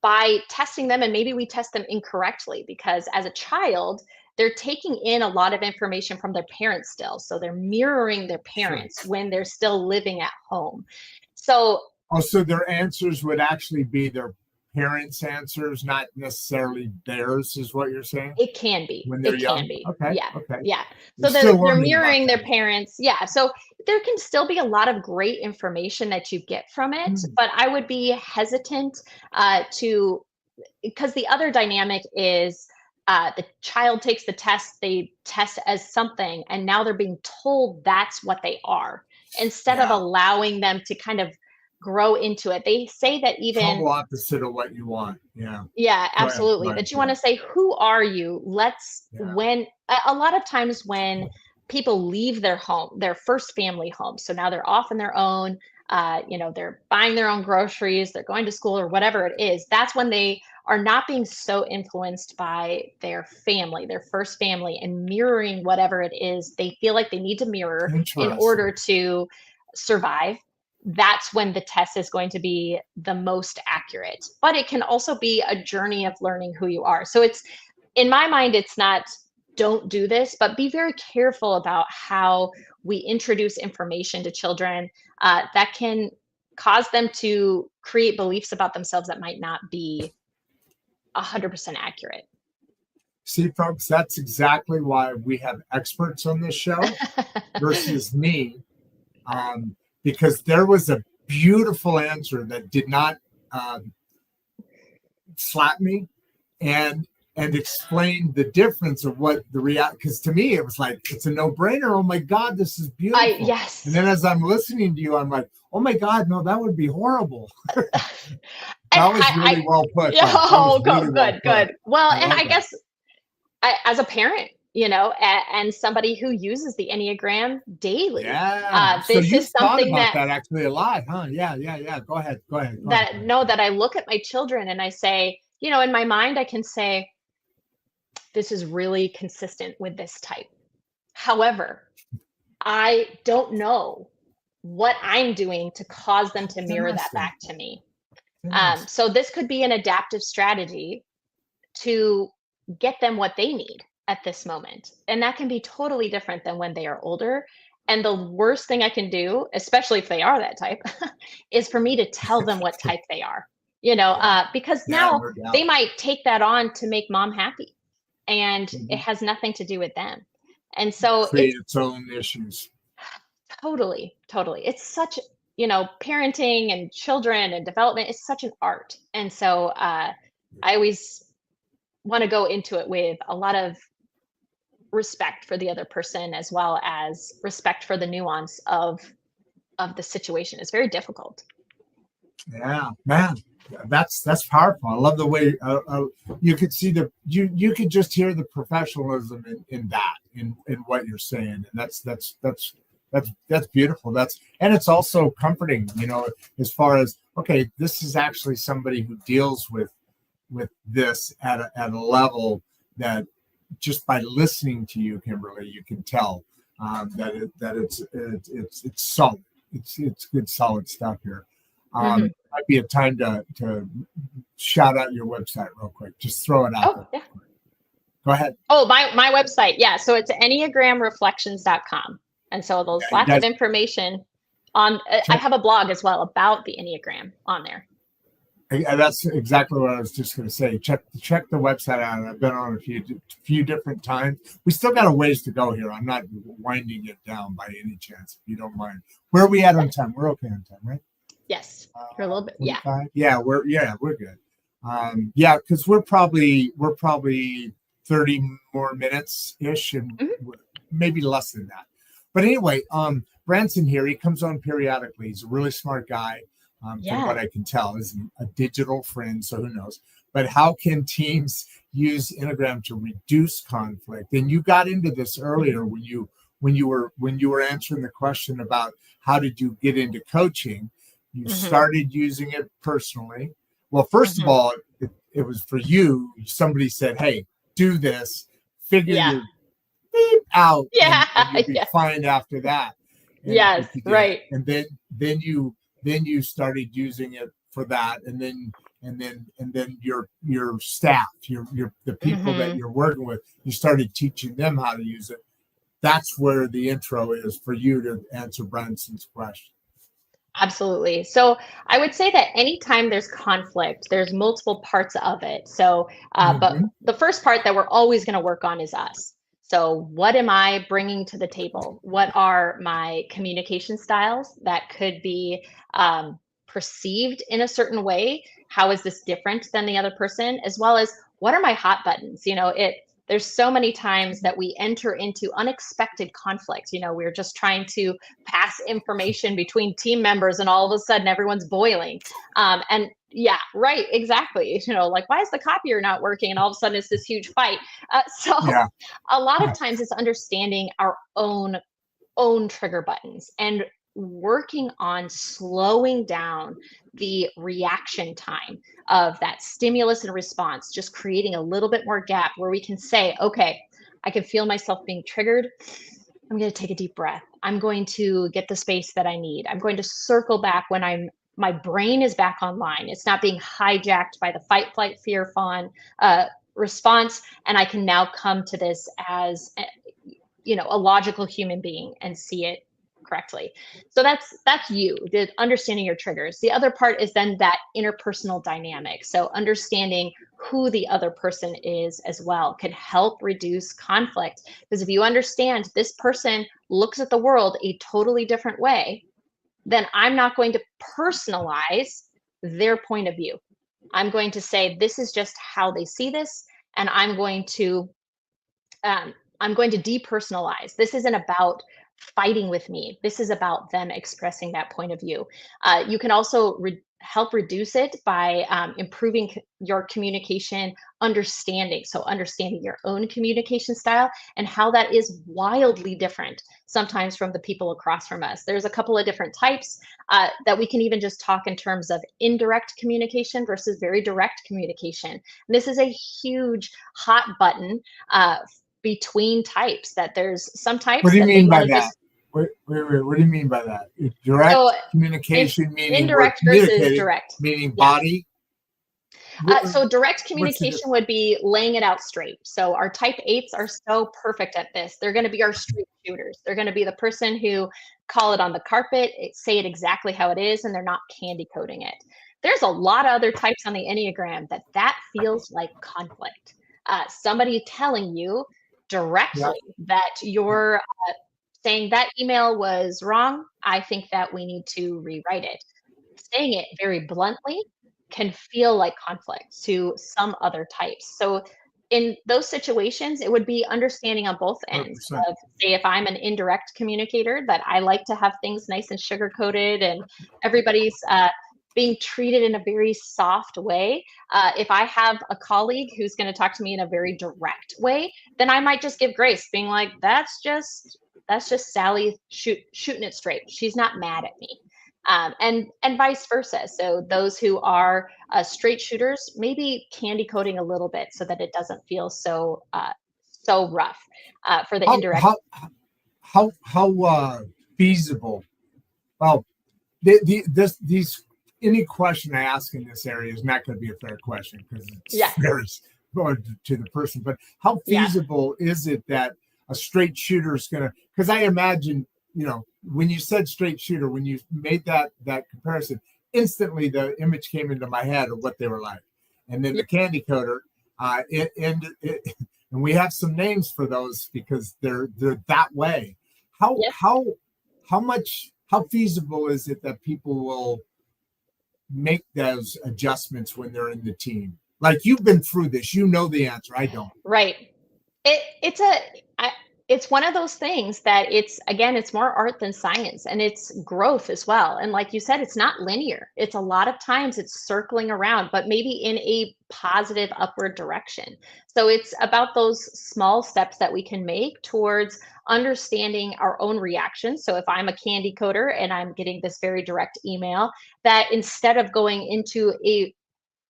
by testing them, and maybe we test them incorrectly, because as a child, they're taking in a lot of information from their parents still. So they're mirroring their parents when they're still living at home. So Also, their answers would actually be their parents' answers, not necessarily theirs, is what you're saying? it can be. When they're It young? can be. Okay. Yeah. Okay. Yeah. We're So they're, still they're learning about mirroring their that. parents. Yeah. So there can still be a lot of great information that you get from it, Mm. but I would be hesitant because the other dynamic is the child takes the test, they test as something, and now they're being told that's what they are, instead of Yeah. allowing them to kind of grow into it. They say that even Total opposite of what you want. Yeah. yeah, Go ahead. absolutely. Go ahead. That you want to say, who are you? Let's, Yeah. when a lot of times when people leave their home, their first family home, so now they're off on their own, they're buying their own groceries, they're going to school or whatever it is, that's when they are not being so influenced by their family, their first family, and mirroring whatever it is they feel like they need to mirror in Interesting. order to survive. That's when the test is going to be the most accurate. But it can also be a journey of learning who you are. So it's, in my mind, it's not don't do this, but be very careful about how we introduce information to children that can cause them to create beliefs about themselves that might not be 100% accurate. See, folks, that's exactly why we have experts on this show versus me. Because there was a beautiful answer that did not slap me and explain the difference of what the reality. Because to me, it was like, it's a no-brainer. Oh my God, this is beautiful. Yes. And then as I'm listening to you, I'm like, oh my God, no, that would be horrible. That was really well put. Oh, Really good. Well, and I that. guess as a parent, and somebody who uses the Enneagram daily. Yeah. This so you've is something thought about that actually a lot, huh? Yeah. Go ahead. That I look at my children and I say, in my mind, I can say, this is really consistent with this type. However, I don't know what I'm doing to cause them to mirror that back to me. So this could be an adaptive strategy to get them what they need at this moment. And that can be totally different than when they are older. And the worst thing I can do, especially if they are that type, is for me to tell them what type they are, because now they might take that on to make mom happy, and it has nothing to do with them. And so create its own issues. Totally. It's such, parenting and children and development is such an art. And so I always want to go into it with a lot of respect for the other person, as well as respect for the nuance of the situation. It's very difficult. Yeah, man, that's powerful. I love the way you could see you could just hear the professionalism in what you're saying, and that's beautiful. And it's also comforting, as far as, okay, this is actually somebody who deals with this at a level that just by listening to you, Kimberly, you can tell that it's solid. It's good, solid stuff here. might be a time to shout out your website real quick. Just throw it out there. Yeah. Go ahead. Oh, my website. Yeah. So it's enneagramreflections.com. And so there's lots of information on, I have a blog as well about the Enneagram on there. And that's exactly what I was just going to say. Check the website out. I've been on a few different times. We still got a ways to go here. I'm not winding it down by any chance, if you don't mind. Where are we at on time? We're okay on time, right? Yes. For a little bit. 45? Yeah, we're good. Because we're probably 30 more minutes ish, and maybe less than that. But anyway, Branson here, he comes on periodically. He's a really smart guy. From what I can tell, is a digital friend, so who knows? But how can teams use Enneagram to reduce conflict? And you got into this earlier when you were answering the question about how did you get into coaching. You started using it personally. Well, first of all, it was for you. Somebody said, "Hey, do this. Figure your beep out, and you'll be fine after that." And right. And then you started using it for that, and then your staff, the people that you're working with, you started teaching them how to use it. That's where the intro is for you to answer Branson's question. Absolutely. So I would say that anytime there's conflict, there's multiple parts of it. So, but the first part that we're always going to work on is us. So what am I bringing to the table? What are my communication styles that could be perceived in a certain way? How is this different than the other person? As well as what are my hot buttons? There's so many times that we enter into unexpected conflicts. We're just trying to pass information between team members, and all of a sudden everyone's boiling. And yeah, right, exactly. Like, why is the copier not working? And all of a sudden it's this huge fight. A lot of times it's understanding our own trigger buttons and working on slowing down the reaction time of that stimulus and response, just creating a little bit more gap where we can say, okay, I can feel myself being triggered. I'm going to take a deep breath. I'm going to get the space that I need. I'm going to circle back when my brain is back online. It's not being hijacked by the fight, flight, fear, fawn response. And I can now come to this as, a logical human being and see it correctly. So that's you, the understanding your triggers. The other part is then that interpersonal dynamic. So understanding who the other person is as well can help reduce conflict. Because if you understand this person looks at the world a totally different way, then I'm not going to personalize their point of view. I'm going to say, this is just how they see this. And I'm going to depersonalize. This isn't about fighting with me. This is about them expressing that point of view. You can also help reduce it by improving your communication understanding. So understanding your own communication style and how that is wildly different sometimes from the people across from us. There's a couple of different types that we can even just talk in terms of indirect communication versus very direct communication. And this is a huge hot button between types, that there's some types. What do you mean by that? Wait, what do you mean by that? Direct communication meaning indirect versus direct. Meaning body? So direct communication would be laying it out straight. So our type 8s are so perfect at this. They're going to be our straight shooters. They're going to be the person who call it on the carpet, say it exactly how it is, and they're not candy coating it. There's a lot of other types on the Enneagram that feels like conflict. Somebody telling you directly that you're saying that email was wrong. I think that we need to rewrite it. Saying it very bluntly can feel like conflict to some other types. So in those situations, it would be understanding on both ends. Of, say, if I'm an indirect communicator, that I like to have things nice and sugar coated and everybody's being treated in a very soft way. If I have a colleague who's going to talk to me in a very direct way, then I might just give grace, being like, that's just Sally shooting it straight. She's not mad at me. And vice versa. So those who are straight shooters, maybe candy coating a little bit so that it doesn't feel so rough for the indirect. How feasible? Well, these any question I ask in this area is not going to be a fair question because it's very to the person. But how feasible is it that a straight shooter is going to? Because I imagine, when you said straight shooter, when you made that comparison, instantly the image came into my head of what they were like. And then the candy coater, and we have some names for those because they're that way. How feasible is it that people will make those adjustments when they're in the team? Like, you've been through this, the answer. I don't. Right. It's one of those things that it's more art than science, and it's growth as well. And like you said, it's not linear. It's a lot of times it's circling around, but maybe in a positive upward direction. So it's about those small steps that we can make towards understanding our own reactions. So if I'm a candy coater and I'm getting this very direct email, that instead of going into a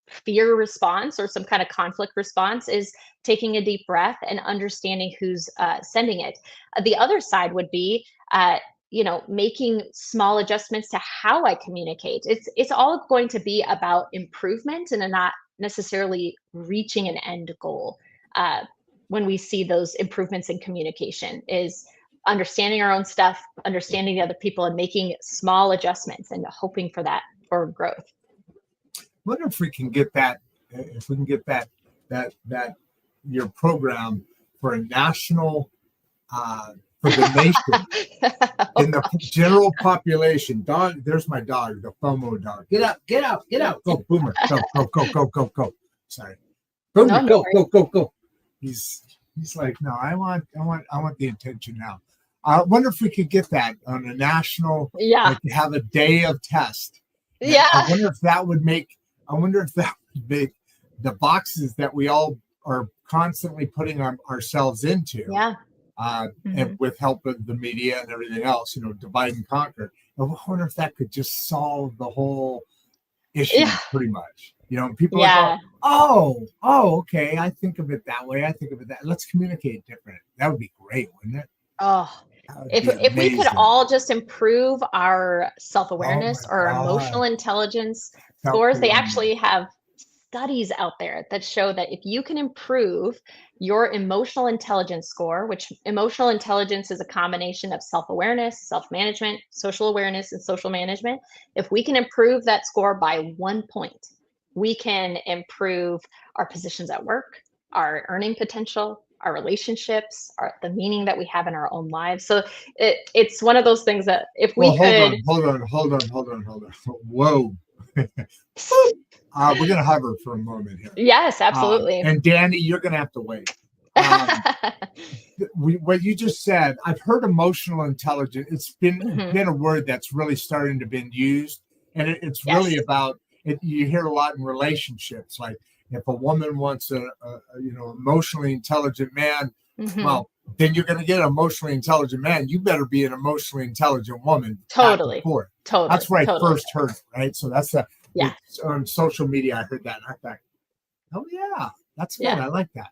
fear response or some kind of conflict response, is taking a deep breath and understanding who's sending it. The other side would be, making small adjustments to how I communicate. It's all going to be about improvement and not necessarily reaching an end goal. When we see those improvements in communication, is understanding our own stuff, understanding the other people, and making small adjustments and hoping for growth. I wonder if we can get that, your program for a national, for the nation, in the general population. Dog, there's my dog, the FOMO dog. Get out. Go, Boomer. Go. Sorry. Boomer, go. He's like, no, I want the attention now. I wonder if we could get that on a national, like have a day of test. And I wonder if that would make the boxes that we all are constantly putting ourselves into, and with help of the media and everything else, divide and conquer. I wonder if that could just solve the whole issue pretty much. People are going, okay, I think of it that way. I think of it that. Let's communicate different. That would be great, wouldn't it? Oh, if we could all just improve our self-awareness or emotional intelligence scores. They actually have studies out there that show that if you can improve your emotional intelligence score, which emotional intelligence is a combination of self-awareness, self-management, social awareness, and social management. If we can improve that score by 1 point, we can improve our positions at work, our earning potential, our relationships, the meaning that we have in our own lives. So it's one of those things that if we could... Hold on. Whoa. We're going to hover for a moment here. Yes, absolutely. And Danny, you're going to have to wait. What you just said, I've heard emotional intelligence. It's been a word that's really starting to be used. And it's really about it. You hear a lot in relationships, like if a woman wants a emotionally intelligent man, well, then you're going to get an emotionally intelligent man. You better be an emotionally intelligent woman. Totally. That's where I first heard it, right? So that's on social media. I heard that. And I thought, oh yeah, that's good. I like that.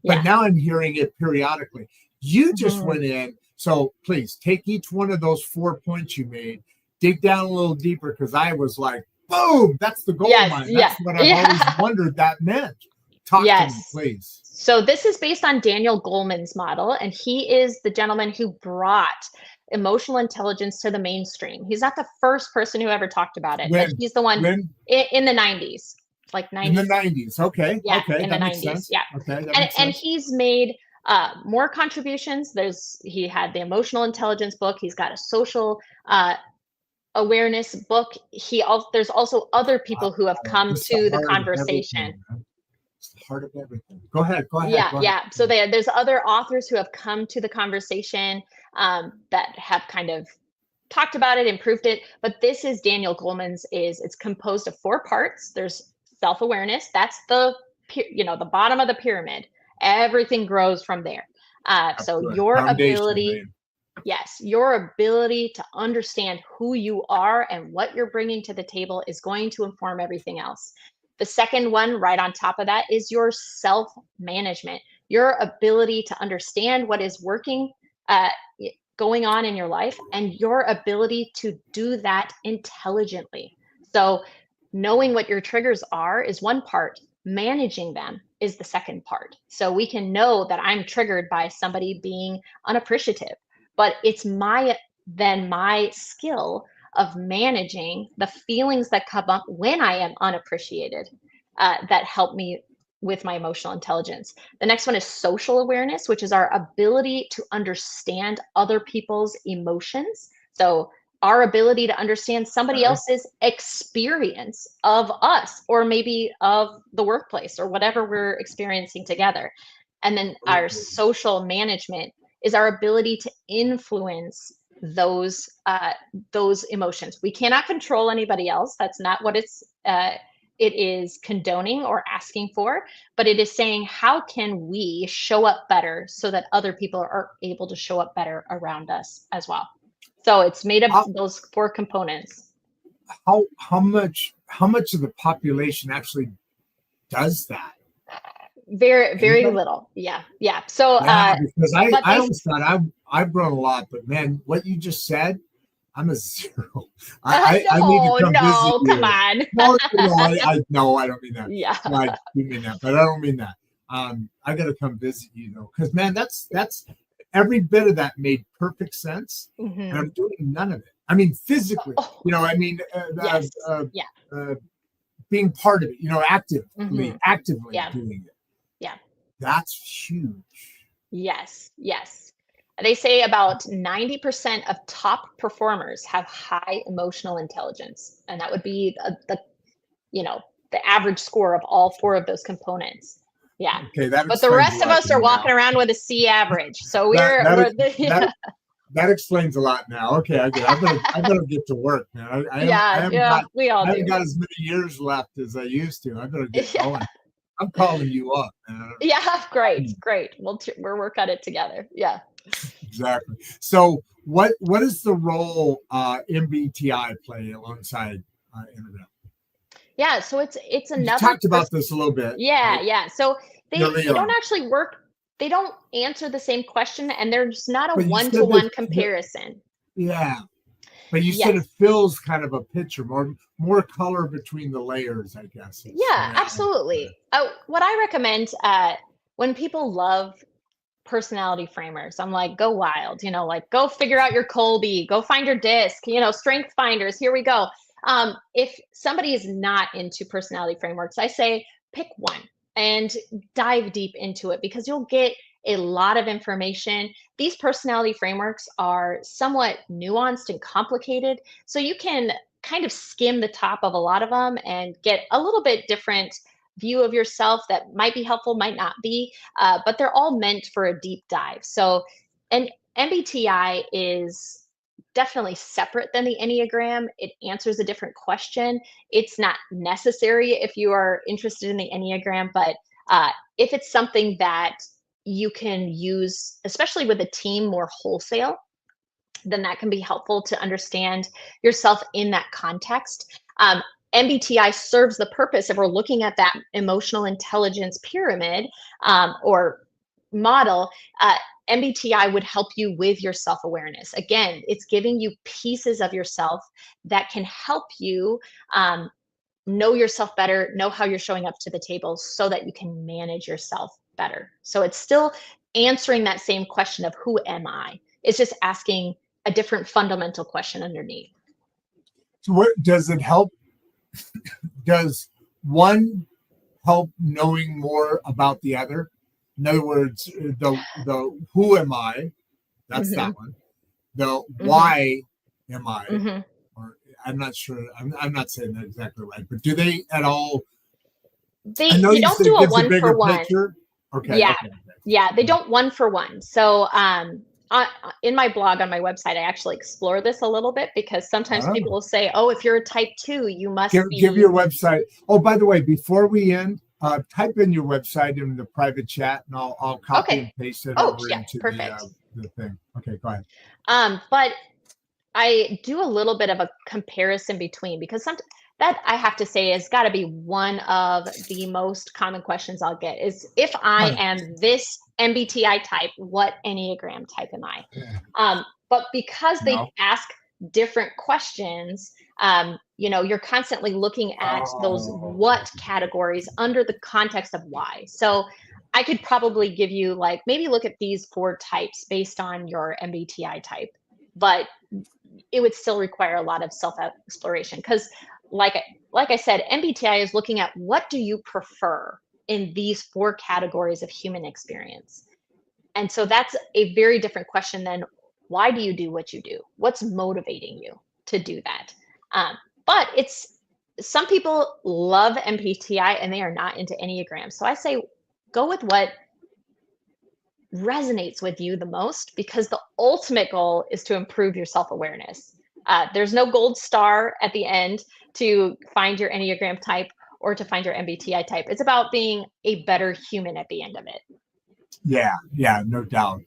But now I'm hearing it periodically. You just went in. So please take each one of those 4 points you made, dig down a little deeper, because I was like, boom, that's the gold mine. That's what I've always wondered that meant. Talk to me, please. So this is based on Daniel Goleman's model, and he is the gentleman who brought emotional intelligence to the mainstream. He's not the first person who ever talked about it, but he's the one in the 90s. Like 90s. In the 90s, okay. Yeah, okay, in the 90s, yeah. Okay, and he's made more contributions. He had the emotional intelligence book. He's got a social awareness book. There's also other people who have come to the conversation. It's the heart of everything. Go ahead. Yeah. So there's other authors who have come to the conversation that have kind of talked about it, improved it. But this is Daniel Goleman's. It's composed of 4 parts. There's self-awareness. That's the bottom of the pyramid. Everything grows from there. So your ability, your ability to understand who you are and what you're bringing to the table is going to inform everything else. The second one right on top of that is your self-management, your ability to understand what is working, going on in your life, and your ability to do that intelligently. So knowing what your triggers are is one part. Managing them is the second part. So we can know that I'm triggered by somebody being unappreciative, but it's my skill of managing the feelings that come up when I am unappreciated that help me with my emotional intelligence. The next one is social awareness, which is our ability to understand other people's emotions. So our ability to understand somebody else's experience of us, or maybe of the workplace, or whatever we're experiencing together. And then our social management is our ability to influence those emotions. We cannot control anybody else. That's not what it is condoning or asking for, but it is saying, how can we show up better so that other people are able to show up better around us as well? So it's made up of those 4 components. How much of the population actually does that? Very little. Yeah. So because I always thought I've grown a lot, but man, what you just said, I'm a 0. I need to come visit you. Come on. No, I don't mean that. Yeah. No, I do mean that, but I don't mean that. I got to come visit you though, because man, that's every bit of that made perfect sense, and I'm doing none of it. I mean, physically, Yes. Being part of it, actively doing it. Yeah. That's huge. Yes. They say about 90% of top performers have high emotional intelligence, and that would be the average score of all 4 of those components. Yeah. Okay, but the rest of us are walking around with a C average. So that explains a lot now. Okay, I better get to work, man. We all I haven't got as many years left as I used to. I better get going. I'm calling you up, man. Yeah, great. We'll work on it together. Yeah. Exactly. So, what is the role MBTI play alongside Enneagram? Yeah, so it's another. You talked about this a little bit. Yeah, right? Yeah. So they don't actually work. They don't answer the same question, and there's not a one-to-one comparison. Yeah, but you said it fills kind of a picture, more color between the layers, I guess. Yeah, absolutely. What I recommend when people love personality framers, I'm like, go wild. Go figure out your Colby. Go find your disc. Strength finders. Here we go. If somebody is not into personality frameworks, I say pick one and dive deep into it, because you'll get a lot of information. These personality frameworks are somewhat nuanced and complicated, so you can kind of skim the top of a lot of them and get a little bit different view of yourself that might be helpful, might not be, but they're all meant for a deep dive. So, and MBTI is definitely separate than the Enneagram. It answers a different question. It's not necessary if you are interested in the Enneagram, but if it's something that you can use, especially with a team more wholesale, then that can be helpful to understand yourself in that context. MBTI serves the purpose, if we're looking at that emotional intelligence pyramid or model, MBTI would help you with your self-awareness. Again, it's giving you pieces of yourself that can help you know yourself better, know how you're showing up to the table so that you can manage yourself better. So it's still answering that same question of who am I? It's just asking a different fundamental question underneath. So what does it help? Does one help knowing more about the other? In other words, the who am I? That's that one. The why am I? Or I'm not sure. I'm not saying that exactly right. But do they at all? They don't do a one for one. Okay. Yeah. Okay. Yeah. They don't one for one. So in my blog on my website, I actually explore this a little bit, because sometimes people will say, "Oh, if you're a type 2, you must give your website." Oh, by the way, before we end, type in your website in the private chat, and I'll copy and paste it over into the thing. Okay, go ahead. But I do a little bit of a comparison between, because that I have to say has got to be one of the most common questions I'll get is, if I am this MBTI type, what Enneagram type am I? But because they ask different questions, you're constantly looking at those what categories under the context of why. So I could probably give you like, maybe look at these 4 types based on your MBTI type, but it would still require a lot of self-exploration, because like I said, MBTI is looking at what do you prefer in these 4 categories of human experience. And so that's a very different question than why do you do what you do? What's motivating you to do that? But some people love MBTI and they are not into Enneagram. So I say go with what resonates with you the most, because the ultimate goal is to improve your self-awareness. There's no gold star at the end to find your Enneagram type or to find your MBTI type. It's about being a better human at the end of it. Yeah, no doubt.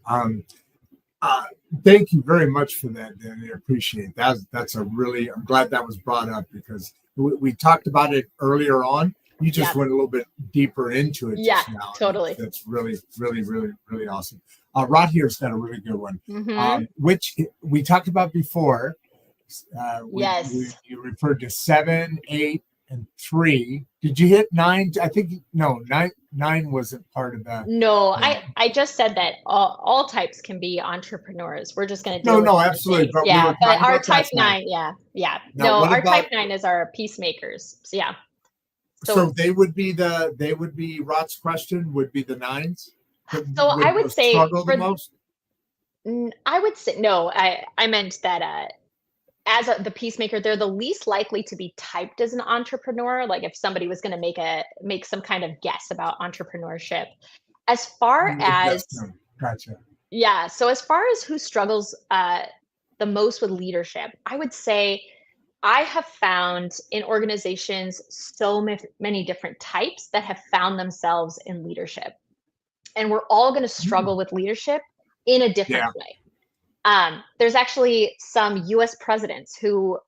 Thank you very much for that, Danny. I appreciate that. I'm glad that was brought up, because we talked about it earlier on. You just went a little bit deeper into it just now. Totally. That's really, really, really, really awesome. Rod here's got a really good one, which we talked about before. You referred to 7, 8, and 3. Did you hit 9? I think no. 9 wasn't part of that. No, I just said that all types can be entrepreneurs. We're just going to do no, absolutely. But but our type 9, our type 9 is our peacemakers. So, yeah. So they would be Rod's question would be the 9s. So I would say struggle the most. I would say no. I meant that as the peacemaker, they're the least likely to be typed as an entrepreneur. Like if somebody was going to make some kind of guess about entrepreneurship. As far as gotcha. Yeah. So as far as who struggles the most with leadership, I would say I have found in organizations so many different types that have found themselves in leadership. And we're all going to struggle with leadership in a different way. There's actually some US presidents who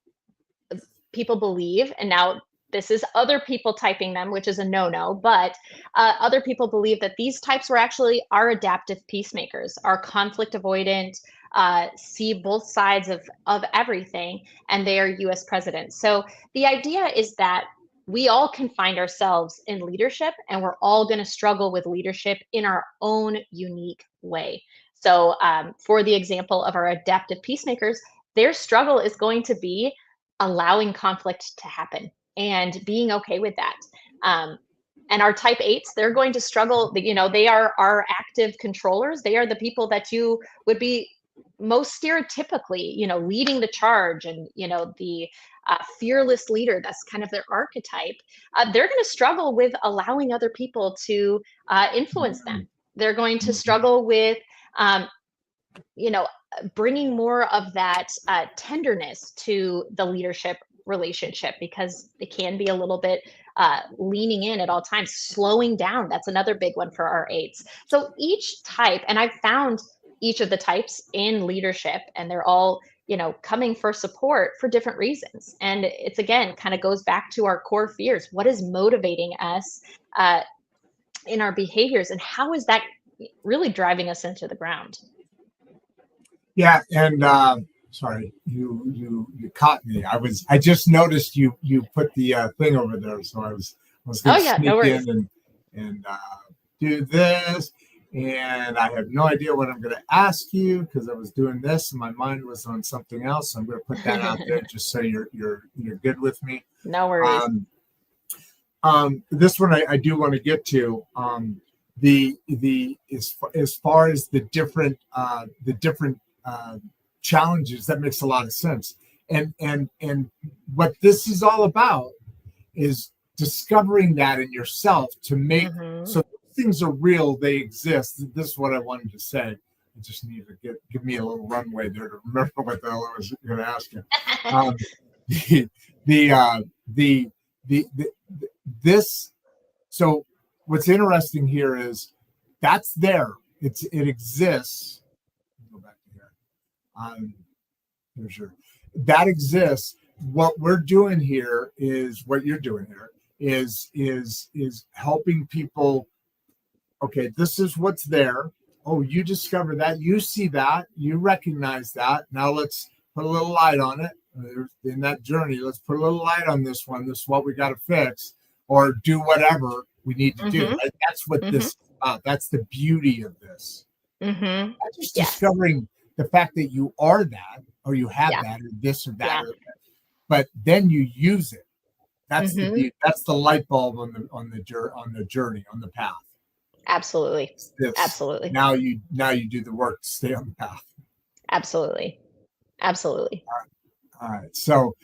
people believe, and now this is other people typing them, which is a no-no, but other people believe that these types are adaptive peacemakers, are conflict avoidant, see both sides of everything, and they are US presidents. So the idea is that we all can find ourselves in leadership, and we're all going to struggle with leadership in our own unique way. So for the example of our adaptive peacemakers, their struggle is going to be allowing conflict to happen and being okay with that. And our type 8s, they're going to struggle. They are our active controllers. They are the people that you would be most stereotypically, leading the charge, and, the fearless leader. That's kind of their archetype. They're going to struggle with allowing other people to influence them. They're going to struggle with, bringing more of that tenderness to the leadership relationship, because it can be a little bit leaning in at all times, slowing down. That's another big one for our 8s. So each type, and I've found each of the types in leadership, and they're all, coming for support for different reasons. And it's, again, kind of goes back to our core fears. What is motivating us in our behaviors, and how is that really driving us into the ground? Yeah. And sorry, you caught me. I just noticed you put the thing over there. So I was going to sneak in and do this. And I have no idea what I'm going to ask you, because I was doing this and my mind was on something else. I'm going to put that out there just so you're good with me. No worries. This one I do want to get to. As far as the different challenges, that makes a lot of sense. And what this is all about is discovering that in yourself to make so things are real, they exist. This is what I wanted to say. I just need to give me a little runway there to remember what the hell I was going to ask you. This. So what's interesting here is that's there. It exists. Go back to here. That exists. What we're doing here is what you're doing here is helping people. Okay, this is what's there. Oh, you discover that, you see that, you recognize that. Now let's put a little light on it. In that journey, let's put a little light on this one. This is what we got to fix, or do whatever we need to do. Right? That's what this is about. That's the beauty of this. Not just discovering the fact that you are that, or you have that, or this or that, or that, but then you use it. That's that's the light bulb on the journey, on the path. Absolutely. Absolutely. Now you do the work to stay on the path. Absolutely. Absolutely. All right. So,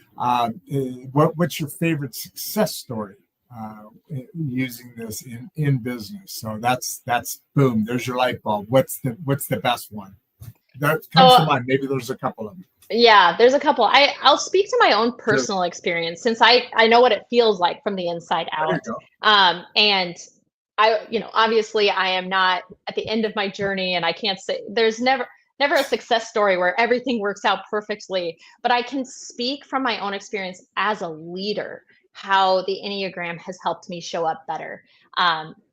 what's your favorite success story using this in business? So that's boom. There's your light bulb. What's the best one that comes to mind? Maybe there's a couple of them. Yeah, there's a couple. I'll speak to my own personal experience, since I know what it feels like from the inside out. And I, obviously I am not at the end of my journey, and I can't say there's never a success story where everything works out perfectly, but I can speak from my own experience as a leader, how the Enneagram has helped me show up better.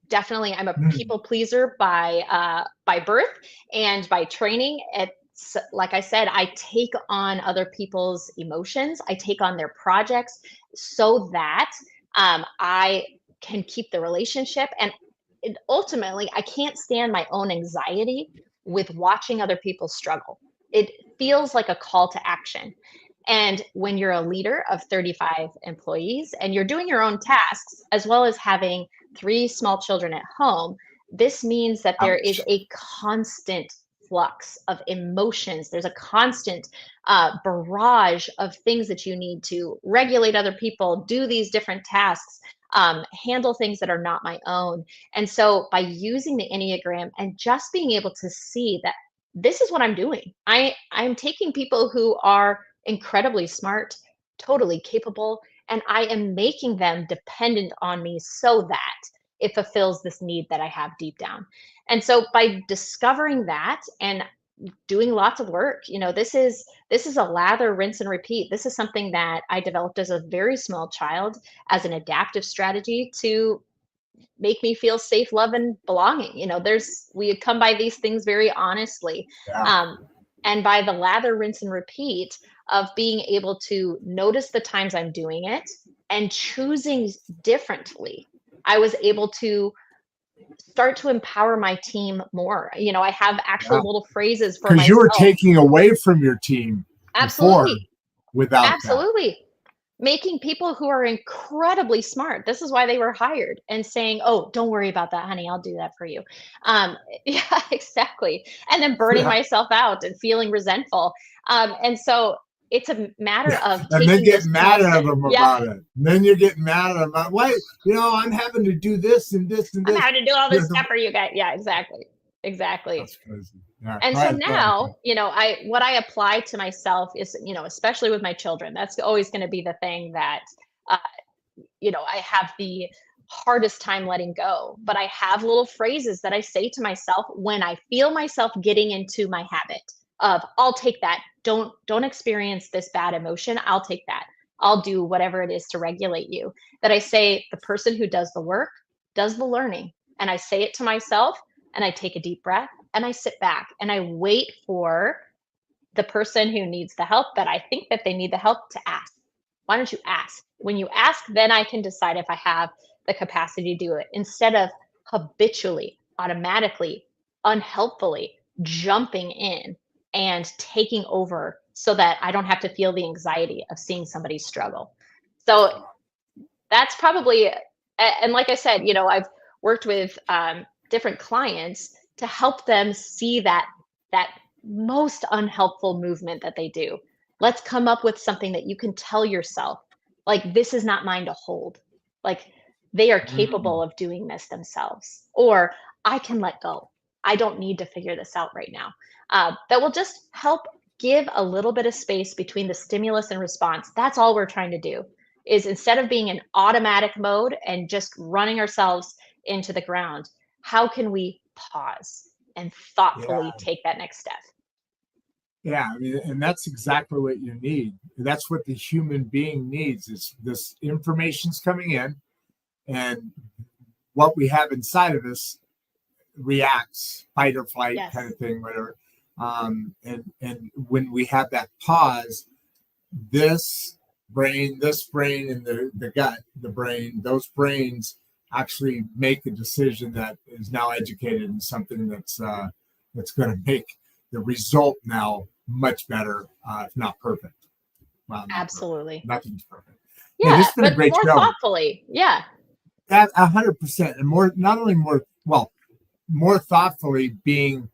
Definitely, I'm a people pleaser by birth and by training. It's like I said, I take on other people's emotions. I take on their projects so that I can keep the relationship. And ultimately, I can't stand my own anxiety with watching other people struggle. It feels like a call to action. And when you're a leader of 35 employees and you're doing your own tasks, as well as having 3 small children at home, this means that there is a constant flux of emotions. There's a constant barrage of things that you need to regulate other people, do these different tasks, handle things that are not my own. And so by using the Enneagram and just being able to see that this is what I'm doing, I'm taking people who are incredibly smart, totally capable, and I am making them dependent on me so that it fulfills this need that I have deep down. And so by discovering that and doing lots of work, this is a lather, rinse, and repeat. This is something that I developed as a very small child as an adaptive strategy to make me feel safe, love, and belonging. We come by these things very honestly. And by the lather, rinse, and repeat of being able to notice the times I'm doing it and choosing differently, I was able to start to empower my team more. I have actual little phrases for myself. Because you were taking away from your team. Absolutely. Without absolutely. That. Making people who are incredibly smart. This is why they were hired, and saying, "Oh, don't worry about that, honey. I'll do that for you." Yeah, exactly. And then burning myself out and feeling resentful. And so it's a matter of and then get mad at them about it. And then you're getting mad at them about, why, I'm having to do this and this and this. I'm having to do all this stuff for you guys. Yeah, exactly. That's crazy. Yeah, and so now, what I apply to myself is, especially with my children, that's always going to be the thing that, I have the hardest time letting go. But I have little phrases that I say to myself when I feel myself getting into my habit of, I'll take that. Don't experience this bad emotion. I'll take that. I'll do whatever it is to regulate you. That I say, the person who does the work does the learning. And I say it to myself, and I take a deep breath, and I sit back and I wait for the person who needs the help, that I think that they need the help, to ask. Why don't you ask? When you ask, then I can decide if I have the capacity to do it, instead of habitually, automatically, unhelpfully jumping in and taking over so that I don't have to feel the anxiety of seeing somebody struggle. So that's probably, and like I said, I've worked with different clients to help them see that most unhelpful movement that they do. Let's come up with something that you can tell yourself, like, this is not mine to hold. Like, they are capable of doing this themselves, or I can let go. I don't need to figure this out right now. That will just help give a little bit of space between the stimulus and response. That's all we're trying to do, is instead of being in automatic mode and just running ourselves into the ground, how can we pause and thoughtfully take that next step? Yeah, and that's exactly what you need. That's what the human being needs, is this information's coming in, and what we have inside of us reacts, fight or flight kind of thing, whatever. And when we have that pause, this brain, and the gut, the brain, those brains actually make a decision that is now educated in something that's going to make the result now much better, if not perfect. Well, not Absolutely. perfect. Nothing's perfect. Yeah, Hey, this has been a great more show. thoughtfully. Yeah. 100%, and more thoughtfully, being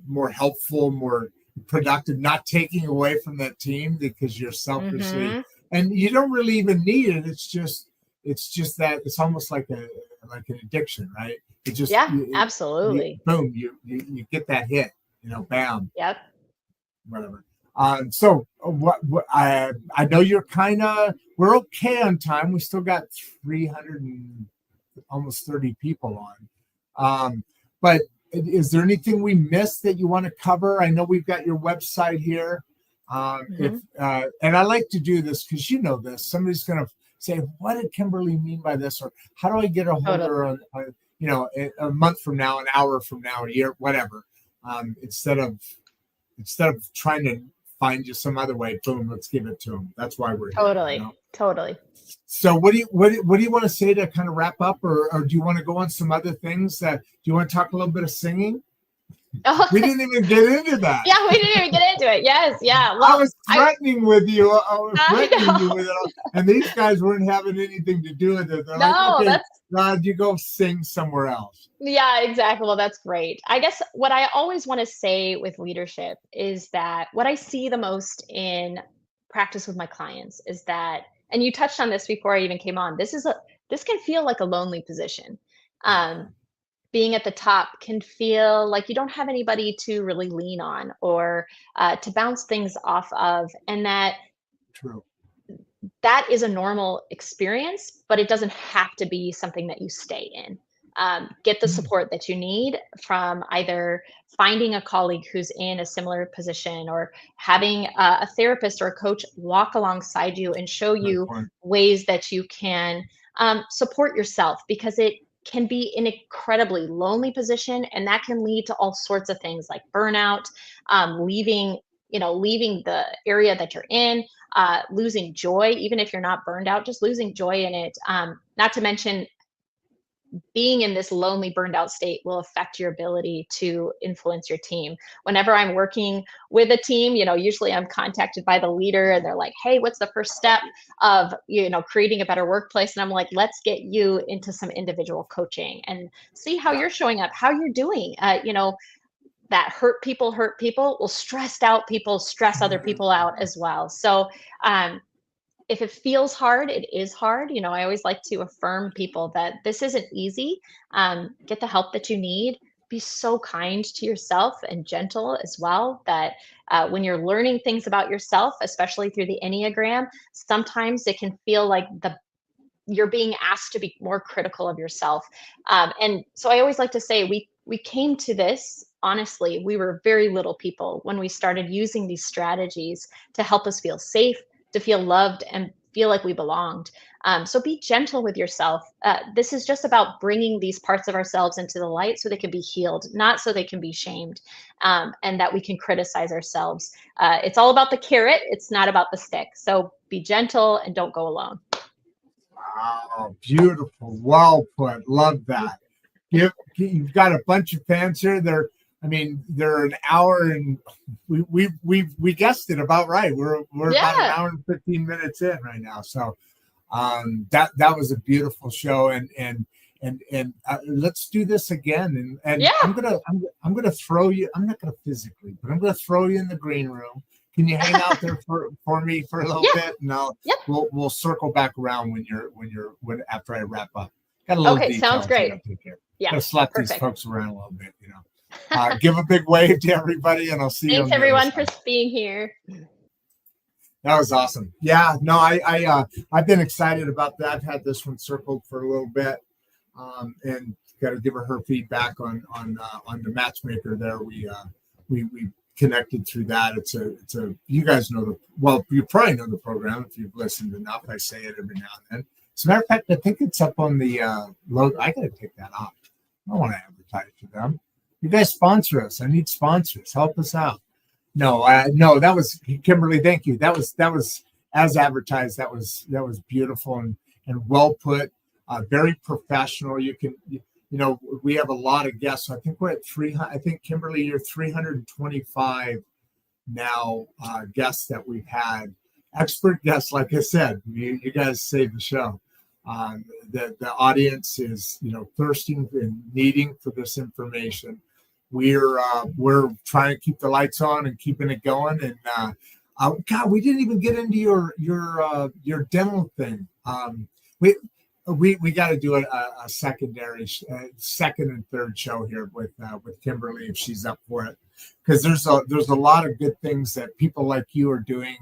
more helpful, more productive, not taking away from that team because you're selfishly, and you don't really even need it. It's just that it's almost like an addiction, right? It just absolutely. Boom, you get that hit, bam. Yep. Whatever. So what I know you're we're okay on time. We still got 300 and almost 30 people on. But is there anything we missed that you want to cover? I know we've got your website here. And I like to do this because this. Somebody's going to say, what did Kimberly mean by this? Or how do I get a hold of her on, a month from now, an hour from now, a year, whatever. Instead of trying to find you some other way, boom, let's give it to them. That's why we're here. Totally. So what do you want to say to kind of wrap up, or do you want to go on some other things? Do you want to talk a little bit of singing? Oh. We didn't even get into that. Yeah, we didn't even get into it. Yes, yeah. Well, I was threatening with you. I was threatening you with it, and these guys weren't having anything to do with it. They're like, okay, Rod, you go sing somewhere else. Yeah, exactly. Well, that's great. I guess what I always want to say with leadership is that what I see the most in practice with my clients is that, and you touched on this before I even came on, this can feel like a lonely position. Being at the top can feel like you don't have anybody to really lean on or to bounce things off of. And that is a normal experience, but it doesn't have to be something that you stay in. Get the support that you need from either finding a colleague who's in a similar position or having a therapist or a coach walk alongside you and show you ways that you can support yourself, because it can be an incredibly lonely position, and that can lead to all sorts of things like burnout, leaving the area that you're in, losing joy, even if you're not burned out, just losing joy in it. Not to mention, being in this lonely, burned out state will affect your ability to influence your team. Whenever I'm working with a team, usually I'm contacted by the leader and they're like, hey, what's the first step of, creating a better workplace? And I'm like, let's get you into some individual coaching and see how you're showing up, how you're doing. That hurt people. Well, stressed out people stress other people out as well. So, if it feels hard, it is hard. I always like to affirm people that this isn't easy. Get the help that you need. Be so kind to yourself and gentle as well, that when you're learning things about yourself, especially through the Enneagram, sometimes it can feel like you're being asked to be more critical of yourself. And so I always like to say we came to this, honestly, we were very little people when we started using these strategies to help us feel safe, to feel loved, and feel like we belonged. So be gentle with yourself. This is just about bringing these parts of ourselves into the light so they can be healed, not so they can be shamed, and that we can criticize ourselves. It's all about the carrot. It's not about the stick. So be gentle and don't go alone. Wow, beautiful. Well put. Love that. You've got a bunch of fans here. They're an hour and we guessed it about right. We're about an hour and 15 minutes in right now. So that was a beautiful show, and let's do this again. And I'm gonna throw you. I'm not gonna physically, but I'm gonna throw you in the green room. Can you hang out there for me for a little bit, and we'll circle back around when after I wrap up. Got a little details sounds great. Yeah, gotta slap these folks around a little bit, Give a big wave to everybody, and I'll see you. Thanks everyone for being here. That was awesome. Yeah, no, I've been excited about that. I've had this one circled for a little bit, and got to give her feedback on the matchmaker there. We connected through that. It's a you guys know you probably know the program if you've listened enough. I say it every now and then. As a matter of fact, I think it's up on the logo. I got to take that off. I don't want to advertise to them. You guys sponsor us. I need sponsors. Help us out. No, no, that was Kimberly. Thank you. That was as advertised. That was beautiful and well put. Very professional. You know, we have a lot of guests. I think we're at 300. I think Kimberly, you're 325 now guests that we've had. Expert guests, like I said. You guys saved the show. The audience is, you know, thirsting and needing for this information. We're trying to keep the lights on and keeping it going. And God, we didn't even get into your dental thing. We got to do a secondary, second and third show here with Kimberly if she's up for it, because there's a lot of good things that people like you are doing,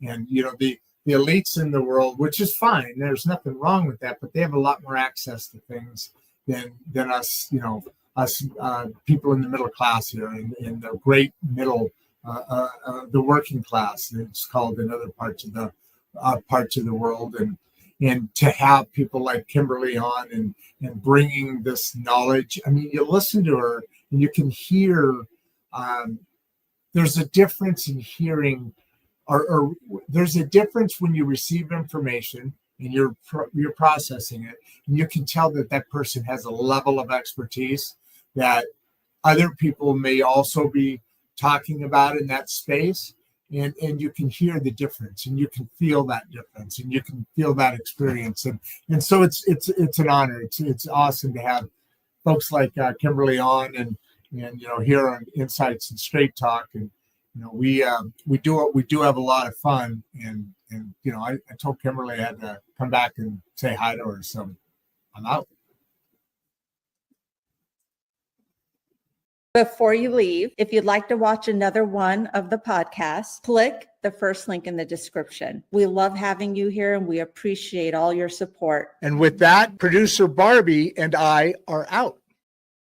and you know the elites in the world, which is fine. There's nothing wrong with that, but they have a lot more access to things than us. You know, us people in the middle class here, and in the great middle, the working class, it's called in other parts of the world, and to have people like Kimberly on and bringing this knowledge. I mean, you listen to her and you can hear. There's a difference in hearing, or there's a difference when you receive information and you're processing it, and you can tell that person has a level of expertise that other people may also be talking about in that space, and you can hear the difference, and you can feel that difference, and you can feel that experience, and so it's an honor. It's awesome to have folks like Kimberly on, and you know, here on Insights and Straight Talk, and you know, we do have a lot of fun, and you know, I told Kimberly I had to come back and say hi to her, so I'm out. Before you leave, if you'd like to watch another one of the podcasts, click the first link in the description. We love having you here, and we appreciate all your support. And with that, producer Barbie and I are out.